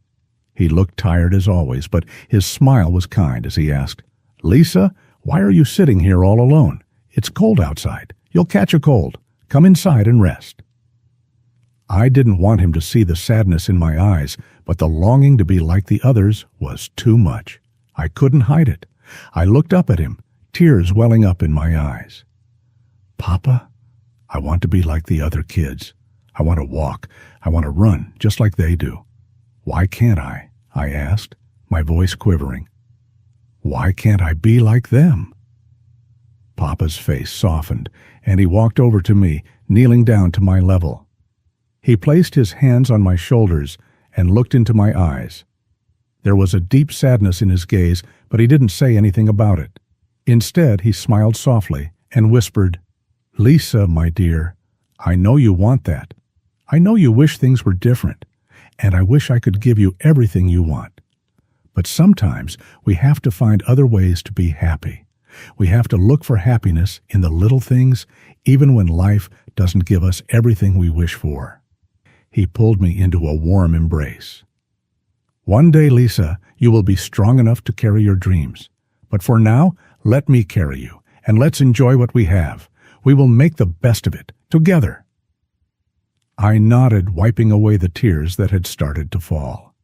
He looked tired as always, but his smile was kind as he asked, "Lisa, why are you sitting here all alone? It's cold outside. You'll catch a cold. Come inside and rest." I didn't want him to see the sadness in my eyes, but the longing to be like the others was too much. I couldn't hide it. I looked up at him, tears welling up in my eyes. "Papa, I want to be like the other kids. I want to walk. I want to run, just like they do. Why can't I?" I asked, my voice quivering. "Why can't I be like them?" Papa's face softened, and he walked over to me, kneeling down to my level. He placed his hands on my shoulders and looked into my eyes. There was a deep sadness in his gaze, but he didn't say anything about it. Instead, he smiled softly and whispered, "Lisa, my dear, I know you want that. I know you wish things were different, and I wish I could give you everything you want. But sometimes we have to find other ways to be happy. We have to look for happiness in the little things, even when life doesn't give us everything we wish for." He pulled me into a warm embrace. "One day, Lisa, you will be strong enough to carry your dreams. But for now, let me carry you, and let's enjoy what we have. We will make the best of it, together." I nodded, wiping away the tears that had started to fall.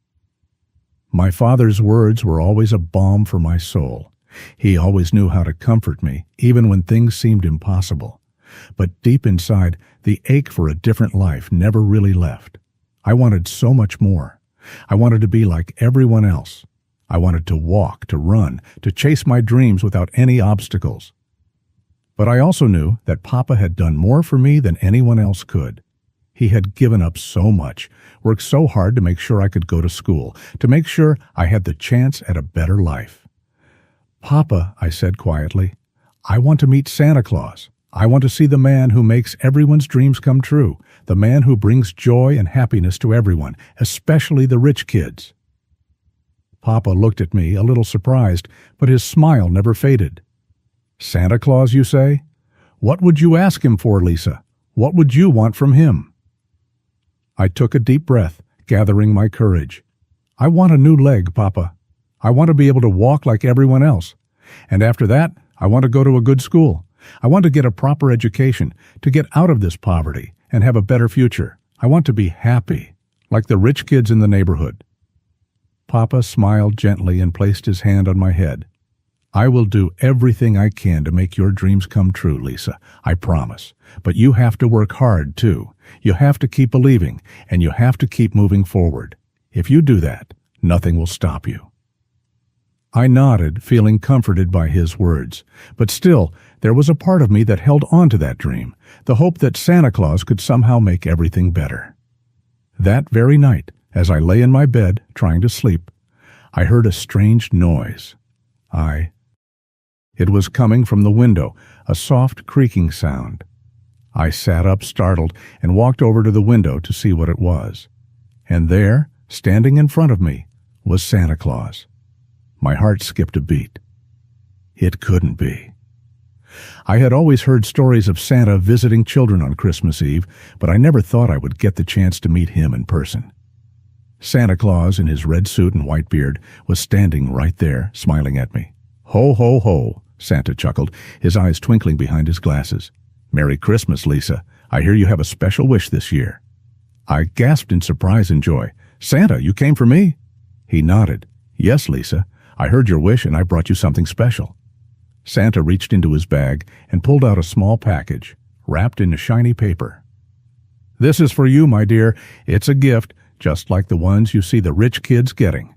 My father's words were always a balm for my soul. He always knew how to comfort me, even when things seemed impossible. But deep inside, the ache for a different life never really left. I wanted so much more. I wanted to be like everyone else. I wanted to walk, to run, to chase my dreams without any obstacles. But I also knew that Papa had done more for me than anyone else could. He had given up so much, worked so hard to make sure I could go to school, to make sure I had the chance at a better life. "Papa," I said quietly, "I want to meet Santa Claus. I want to see the man who makes everyone's dreams come true, the man who brings joy and happiness to everyone, especially the rich kids." Papa looked at me, a little surprised, but his smile never faded. "Santa Claus, you say? What would you ask him for, Lisa? What would you want from him?" I took a deep breath, gathering my courage. "I want a new leg, Papa. I want to be able to walk like everyone else. And after that, I want to go to a good school. I want to get a proper education, to get out of this poverty and have a better future. I want to be happy, like the rich kids in the neighborhood." Papa smiled gently and placed his hand on my head. "I will do everything I can to make your dreams come true, Lisa. I promise. But you have to work hard, too. You have to keep believing, and you have to keep moving forward. If you do that, nothing will stop you." I nodded, feeling comforted by his words. But still, there was a part of me that held on to that dream, the hope that Santa Claus could somehow make everything better. That very night, as I lay in my bed trying to sleep, I heard a strange noise. It was coming from the window, a soft creaking sound. I sat up startled and walked over to the window to see what it was. And there, standing in front of me, was Santa Claus. My heart skipped a beat. It couldn't be. I had always heard stories of Santa visiting children on Christmas Eve, but I never thought I would get the chance to meet him in person. Santa Claus, in his red suit and white beard, was standing right there, smiling at me. "Ho, ho, ho," Santa chuckled, his eyes twinkling behind his glasses. "Merry Christmas, Lisa. I hear you have a special wish this year." I gasped in surprise and joy. "Santa, you came for me?" He nodded. "Yes, Lisa. I heard your wish and I brought you something special." Santa reached into his bag and pulled out a small package, wrapped in a shiny paper. "This is for you, my dear. It's a gift, just like the ones you see the rich kids getting."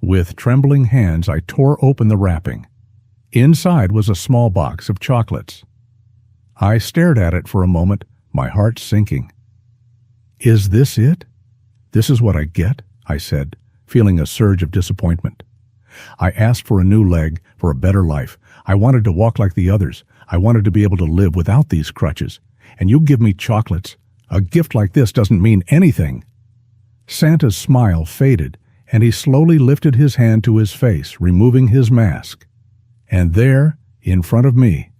With trembling hands, I tore open the wrapping. Inside was a small box of chocolates. I stared at it for a moment, my heart sinking. "Is this it? This is what I get?" I said, feeling a surge of disappointment. I asked for a new leg, for a better life. I wanted to walk like the others. I wanted to be able to live without these crutches. And you give me chocolates. A gift like this doesn't mean anything. Santa's smile faded, and he slowly lifted his hand to his face, removing his mask. And there, in front of me,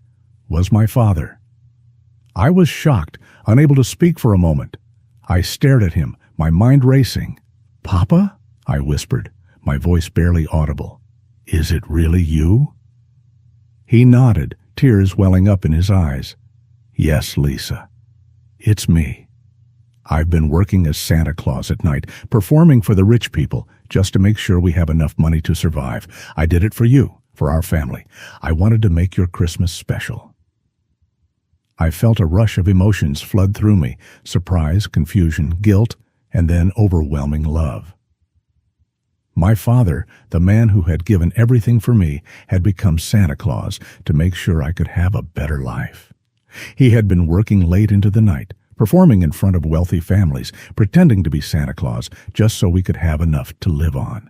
was my father. I was shocked, unable to speak for a moment. I stared at him, my mind racing. "Papa?" I whispered, my voice barely audible. Is it really you?" He nodded, tears welling up in his eyes. "Yes, Lisa. It's me. I've been working as Santa Claus at night, performing for the rich people, just to make sure we have enough money to survive. I did it for you, for our family. I wanted to make your Christmas special." I felt a rush of emotions flood through me: surprise, confusion, guilt, and then overwhelming love. My father, the man who had given everything for me, had become Santa Claus to make sure I could have a better life. He had been working late into the night, performing in front of wealthy families, pretending to be Santa Claus just so we could have enough to live on.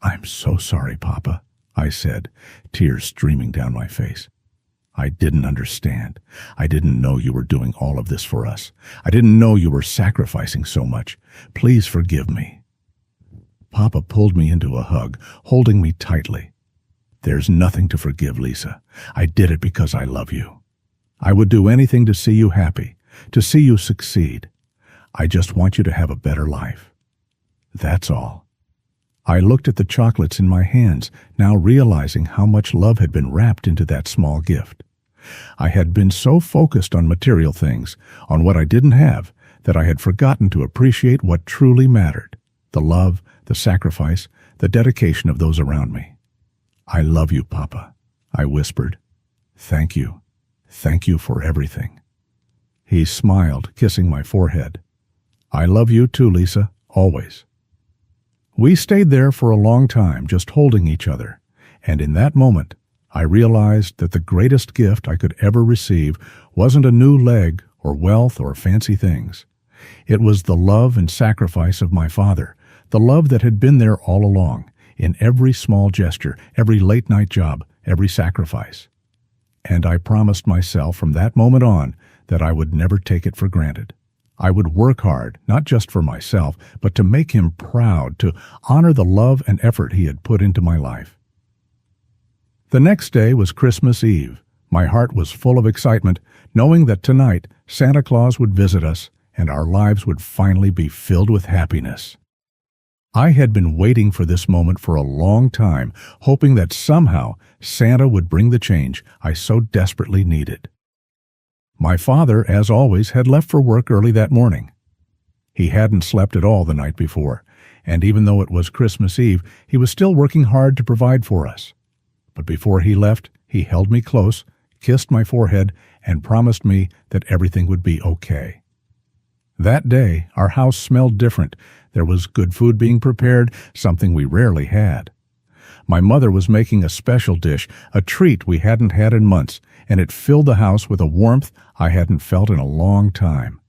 "I'm so sorry, Papa," I said, tears streaming down my face. "I didn't understand. I didn't know you were doing all of this for us. I didn't know you were sacrificing so much. Please forgive me." Papa pulled me into a hug, holding me tightly. "There's nothing to forgive, Lisa. I did it because I love you. I would do anything to see you happy, to see you succeed. I just want you to have a better life. That's all." I looked at the chocolates in my hands, now realizing how much love had been wrapped into that small gift. I had been so focused on material things, on what I didn't have, that I had forgotten to appreciate what truly mattered: the love, the sacrifice, the dedication of those around me. "I love you, Papa," I whispered. "Thank you. Thank you for everything." He smiled, kissing my forehead. "I love you too, Lisa, always." We stayed there for a long time, just holding each other, and in that moment, I realized that the greatest gift I could ever receive wasn't a new leg or wealth or fancy things. It was the love and sacrifice of my father, the love that had been there all along, in every small gesture, every late-night job, every sacrifice. And I promised myself from that moment on that I would never take it for granted. I would work hard, not just for myself, but to make him proud, to honor the love and effort he had put into my life. The next day was Christmas Eve. My heart was full of excitement, knowing that tonight Santa Claus would visit us and our lives would finally be filled with happiness. I had been waiting for this moment for a long time, hoping that somehow Santa would bring the change I so desperately needed. My father, as always, had left for work early that morning. He hadn't slept at all the night before, and even though it was Christmas Eve, he was still working hard to provide for us. But before he left, he held me close, kissed my forehead, and promised me that everything would be okay. That day, our house smelled different. There was good food being prepared, something we rarely had. My mother was making a special dish, a treat we hadn't had in months, and it filled the house with a warmth I hadn't felt in a long time.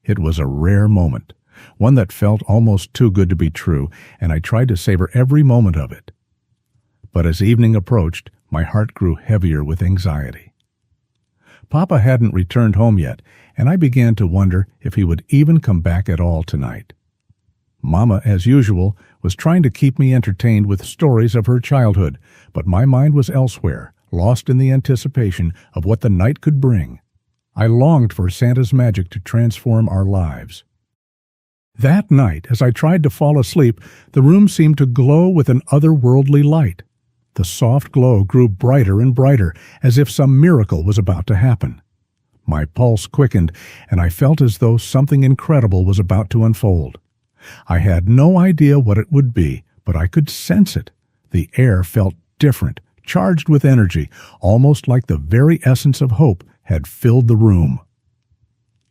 It was a rare moment, one that felt almost too good to be true, and I tried to savor every moment of it. But as evening approached, my heart grew heavier with anxiety. Papa hadn't returned home yet, and I began to wonder if he would even come back at all tonight. Mama, as usual, was trying to keep me entertained with stories of her childhood, but my mind was elsewhere, lost in the anticipation of what the night could bring. I longed for Santa's magic to transform our lives. That night, as I tried to fall asleep, the room seemed to glow with an otherworldly light. The soft glow grew brighter and brighter, as if some miracle was about to happen. My pulse quickened, and I felt as though something incredible was about to unfold. I had no idea what it would be, but I could sense it. The air felt different, charged with energy, almost like the very essence of hope had filled the room.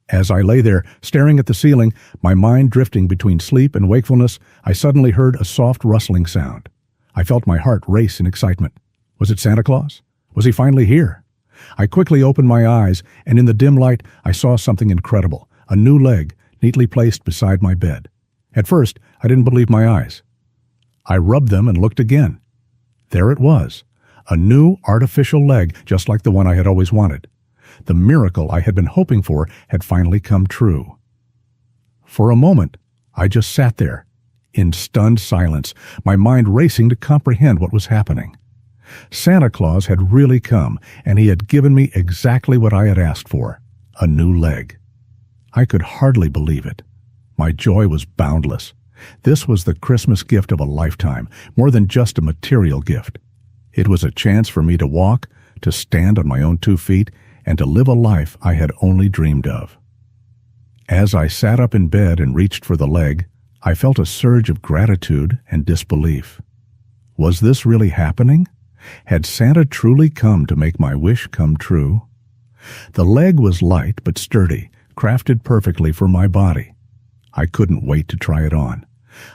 As I lay there, staring at the ceiling, my mind drifting between sleep and wakefulness, I suddenly heard a soft rustling sound. I felt my heart race in excitement. Was it Santa Claus? Was he finally here? I quickly opened my eyes, and in the dim light, I saw something incredible, a new leg, neatly placed beside my bed. At first, I didn't believe my eyes. I rubbed them and looked again. There it was, a new artificial leg, just like the one I had always wanted. The miracle I had been hoping for had finally come true. For a moment, I just sat there, in stunned silence, my mind racing to comprehend what was happening. Santa Claus had really come, and he had given me exactly what I had asked for, a new leg. I could hardly believe it. My joy was boundless. This was the Christmas gift of a lifetime, more than just a material gift. It was a chance for me to walk, to stand on my own 2 feet, and to live a life I had only dreamed of. As I sat up in bed and reached for the leg, I felt a surge of gratitude and disbelief. Was this really happening? Had Santa truly come to make my wish come true? The leg was light but sturdy, crafted perfectly for my body. I couldn't wait to try it on.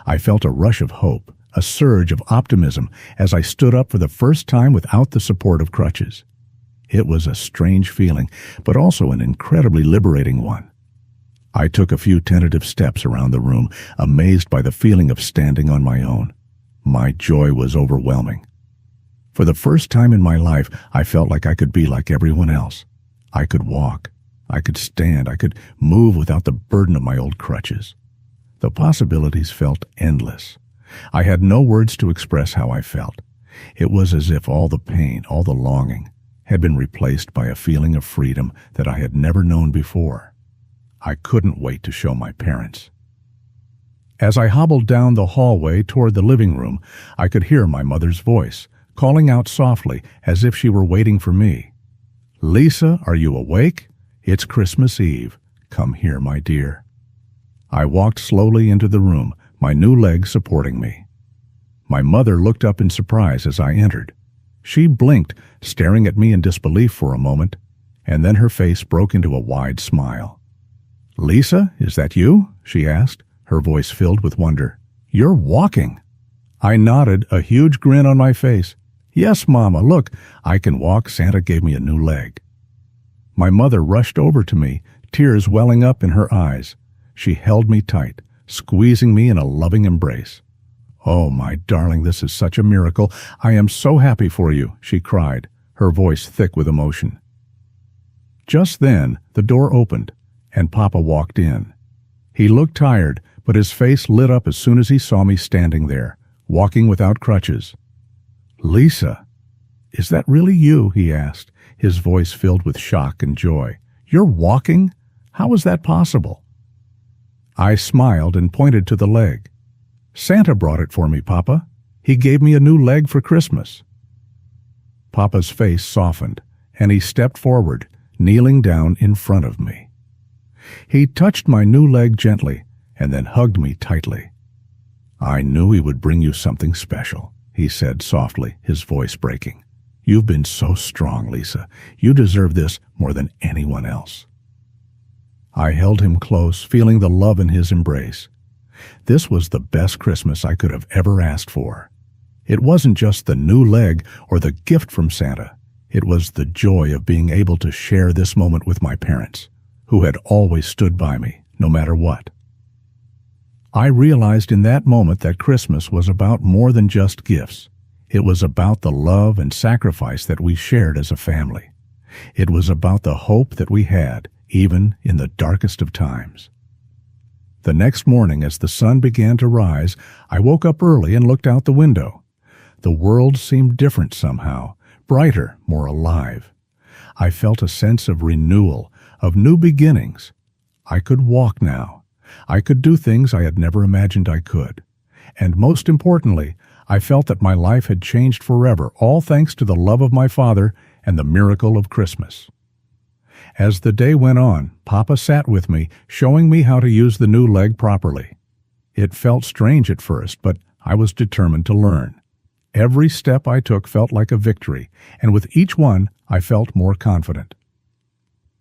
I felt a rush of hope, a surge of optimism as I stood up for the first time without the support of crutches. It was a strange feeling, but also an incredibly liberating one. I took a few tentative steps around the room, amazed by the feeling of standing on my own. My joy was overwhelming. For the first time in my life, I felt like I could be like everyone else. I could walk. I could stand. I could move without the burden of my old crutches. The possibilities felt endless. I had no words to express how I felt. It was as if all the pain, all the longing, had been replaced by a feeling of freedom that I had never known before. I couldn't wait to show my parents. As I hobbled down the hallway toward the living room, I could hear my mother's voice, calling out softly as if she were waiting for me. "Lisa, are you awake? It's Christmas Eve. Come here, my dear." I walked slowly into the room, my new leg supporting me. My mother looked up in surprise as I entered. She blinked, staring at me in disbelief for a moment, and then her face broke into a wide smile. "Lisa, is that you?" she asked, her voice filled with wonder. "You're walking." I nodded, a huge grin on my face. "Yes, Mama, look, I can walk. Santa gave me a new leg." My mother rushed over to me, tears welling up in her eyes. She held me tight, squeezing me in a loving embrace. "Oh, my darling, this is such a miracle. I am so happy for you," she cried, her voice thick with emotion. Just then, the door opened, and Papa walked in. He looked tired, but his face lit up as soon as he saw me standing there, walking without crutches. "Lisa, is that really you?" he asked, his voice filled with shock and joy. "You're walking? How is that possible?" I smiled and pointed to the leg. "Santa brought it for me, Papa. He gave me a new leg for Christmas." Papa's face softened, and he stepped forward, kneeling down in front of me. He touched my new leg gently and then hugged me tightly. "I knew he would bring you something special," he said softly, his voice breaking. "You've been so strong, Lisa. You deserve this more than anyone else." I held him close, feeling the love in his embrace. This was the best Christmas I could have ever asked for. It wasn't just the new leg or the gift from Santa. It was the joy of being able to share this moment with my parents, who had always stood by me, no matter what. I realized in that moment that Christmas was about more than just gifts. It was about the love and sacrifice that we shared as a family. It was about the hope that we had, even in the darkest of times. The next morning, as the sun began to rise, I woke up early and looked out the window. The world seemed different somehow, brighter, more alive. I felt a sense of renewal, of new beginnings. I could walk now. I could do things I had never imagined I could. And most importantly, I felt that my life had changed forever, all thanks to the love of my father and the miracle of Christmas. As the day went on, Papa sat with me, showing me how to use the new leg properly. It felt strange at first, but I was determined to learn. Every step I took felt like a victory, and with each one, I felt more confident.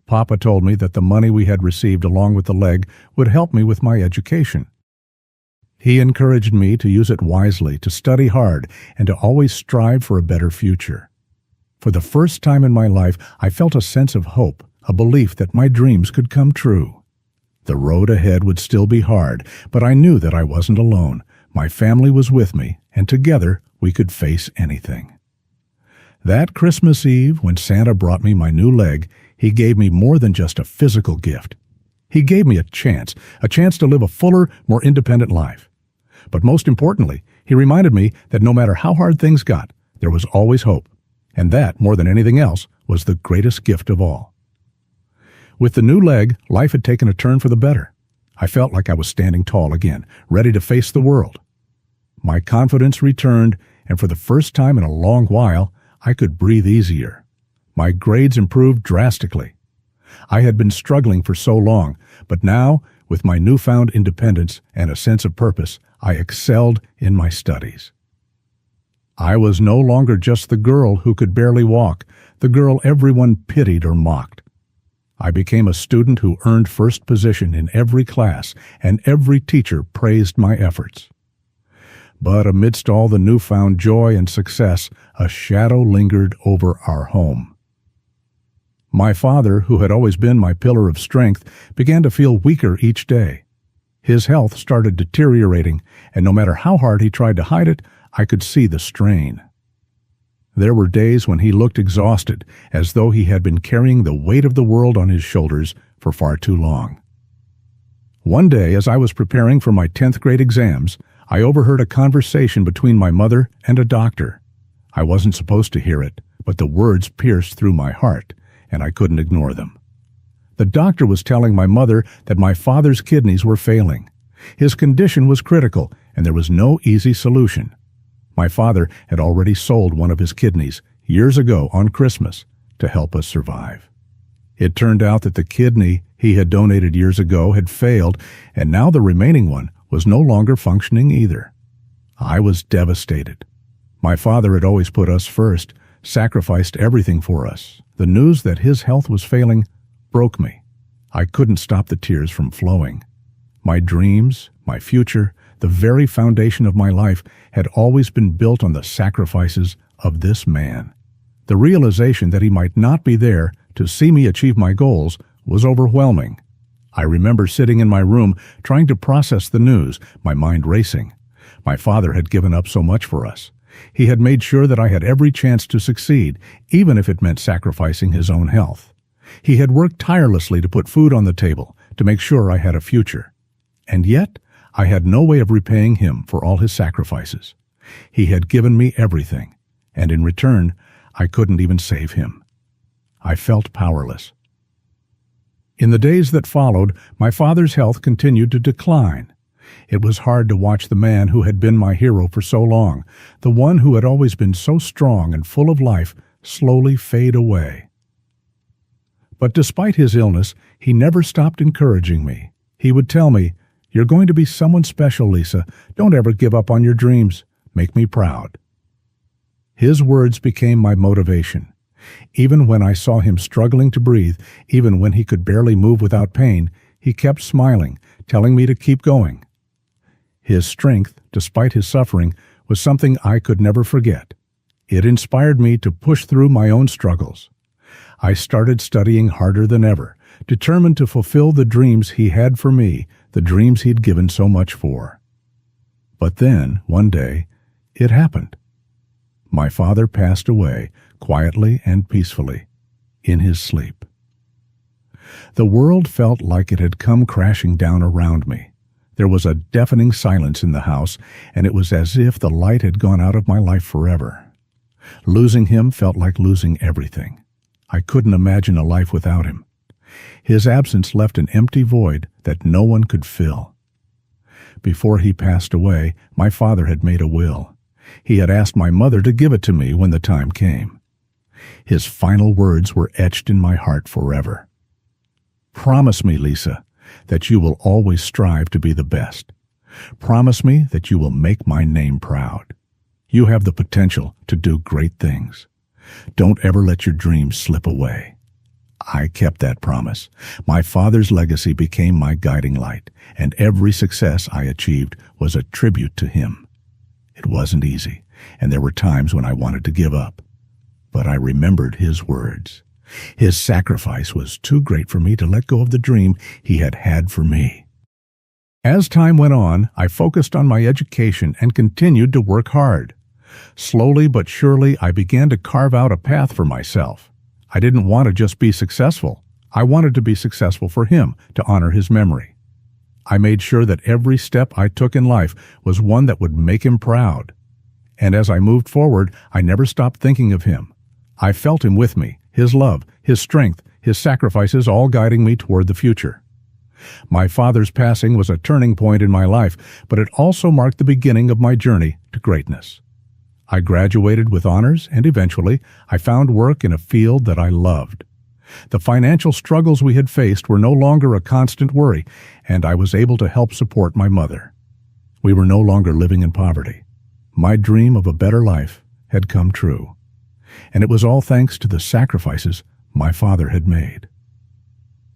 Papa told me that the money we had received along with the leg would help me with my education. He encouraged me to use it wisely, to study hard, and to always strive for a better future. For the first time in my life, I felt a sense of hope, a belief that my dreams could come true. The road ahead would still be hard, but I knew that I wasn't alone. My family was with me, and together we could face anything. That Christmas Eve, when Santa brought me my new leg, he gave me more than just a physical gift. He gave me a chance to live a fuller, more independent life. But most importantly, he reminded me that no matter how hard things got, there was always hope. And that, more than anything else, was the greatest gift of all. With the new leg, life had taken a turn for the better. I felt like I was standing tall again, ready to face the world. My confidence returned, and for the first time in a long while, I could breathe easier. My grades improved drastically. I had been struggling for so long, but now, with my newfound independence and a sense of purpose, I excelled in my studies. I was no longer just the girl who could barely walk, the girl everyone pitied or mocked. I became a student who earned first position in every class, and every teacher praised my efforts. But amidst all the newfound joy and success, a shadow lingered over our home. My father, who had always been my pillar of strength, began to feel weaker each day. His health started deteriorating, and no matter how hard he tried to hide it, I could see the strain. There were days when he looked exhausted, as though he had been carrying the weight of the world on his shoulders for far too long. One day, as I was preparing for my 10th grade exams, I overheard a conversation between my mother and a doctor. I wasn't supposed to hear it, but the words pierced through my heart, and I couldn't ignore them. The doctor was telling my mother that my father's kidneys were failing. His condition was critical, and there was no easy solution. My father had already sold one of his kidneys years ago on Christmas to help us survive. It turned out that the kidney he had donated years ago had failed, and now the remaining one was no longer functioning either. I was devastated. My father had always put us first, sacrificed everything for us. The news that his health was failing broke me. I couldn't stop the tears from flowing. My dreams, my future, the very foundation of my life had always been built on the sacrifices of this man. The realization that he might not be there to see me achieve my goals was overwhelming. I remember sitting in my room trying to process the news, my mind racing. My father had given up so much for us. He had made sure that I had every chance to succeed, even if it meant sacrificing his own health. He had worked tirelessly to put food on the table, to make sure I had a future. And yet, I had no way of repaying him for all his sacrifices. He had given me everything, and in return, I couldn't even save him. I felt powerless. In the days that followed, my father's health continued to decline. It was hard to watch the man who had been my hero for so long, the one who had always been so strong and full of life, slowly fade away. But despite his illness, he never stopped encouraging me. He would tell me, "You're going to be someone special, Lisa. Don't ever give up on your dreams. Make me proud." His words became my motivation. Even when I saw him struggling to breathe, even when he could barely move without pain, he kept smiling, telling me to keep going. His strength, despite his suffering, was something I could never forget. It inspired me to push through my own struggles. I started studying harder than ever, determined to fulfill the dreams he had for me, the dreams he'd given so much for. But then, one day, it happened. My father passed away, quietly and peacefully, in his sleep. The world felt like it had come crashing down around me. There was a deafening silence in the house, and it was as if the light had gone out of my life forever. Losing him felt like losing everything. I couldn't imagine a life without him. His absence left an empty void that no one could fill. Before he passed away, my father had made a will. He had asked my mother to give it to me when the time came. His final words were etched in my heart forever. "Promise me, Lisa, that you will always strive to be the best. Promise me that you will make my name proud. You have the potential to do great things. Don't ever let your dreams slip away." I kept that promise. My father's legacy became my guiding light, and every success I achieved was a tribute to him. It wasn't easy, and there were times when I wanted to give up. But I remembered his words. His sacrifice was too great for me to let go of the dream he had had for me. As time went on, I focused on my education and continued to work hard. Slowly but surely, I began to carve out a path for myself. I didn't want to just be successful. I wanted to be successful for him, to honor his memory. I made sure that every step I took in life was one that would make him proud. And as I moved forward, I never stopped thinking of him. I felt him with me, his love, his strength, his sacrifices all guiding me toward the future. My father's passing was a turning point in my life, but it also marked the beginning of my journey to greatness. I graduated with honors, and eventually, I found work in a field that I loved. The financial struggles we had faced were no longer a constant worry, and I was able to help support my mother. We were no longer living in poverty. My dream of a better life had come true, and it was all thanks to the sacrifices my father had made.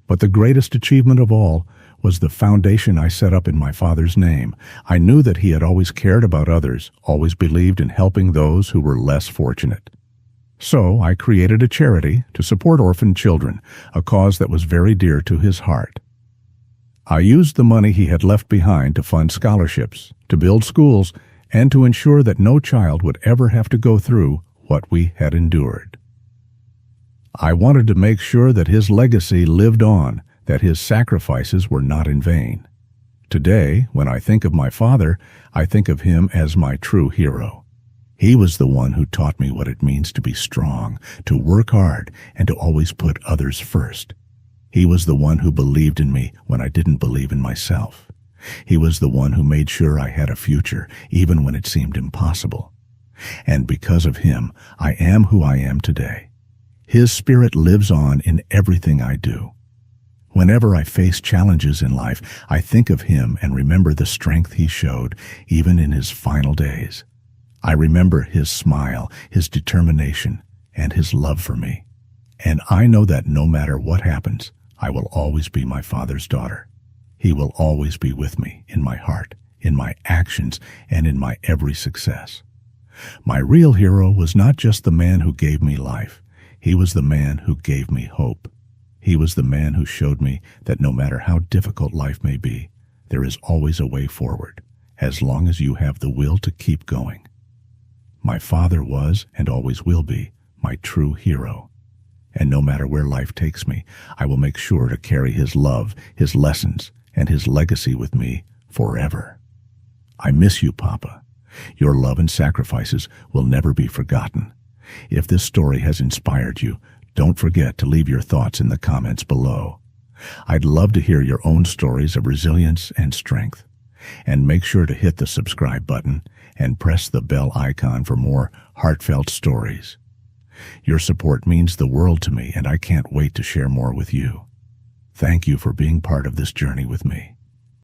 But the greatest achievement of all was the foundation I set up in my father's name. I knew that he had always cared about others, always believed in helping those who were less fortunate. So I created a charity to support orphan children, a cause that was very dear to his heart. I used the money he had left behind to fund scholarships, to build schools, and to ensure that no child would ever have to go through what we had endured. I wanted to make sure that his legacy lived on, that his sacrifices were not in vain. Today, when I think of my father, I think of him as my true hero. He was the one who taught me what it means to be strong, to work hard, and to always put others first. He was the one who believed in me when I didn't believe in myself. He was the one who made sure I had a future, even when it seemed impossible. And because of him, I am who I am today. His spirit lives on in everything I do. Whenever I face challenges in life, I think of him and remember the strength he showed, even in his final days. I remember his smile, his determination, and his love for me. And I know that no matter what happens, I will always be my father's daughter. He will always be with me in my heart, in my actions, and in my every success. My real hero was not just the man who gave me life. He was the man who gave me hope. He was the man who showed me that no matter how difficult life may be, there is always a way forward, as long as you have the will to keep going. My father was, and always will be, my true hero. And no matter where life takes me, I will make sure to carry his love, his lessons, and his legacy with me forever. I miss you, Papa. Your love and sacrifices will never be forgotten. If this story has inspired you, don't forget to leave your thoughts in the comments below. I'd love to hear your own stories of resilience and strength. And make sure to hit the subscribe button and press the bell icon for more heartfelt stories. Your support means the world to me, and I can't wait to share more with you. Thank you for being part of this journey with me.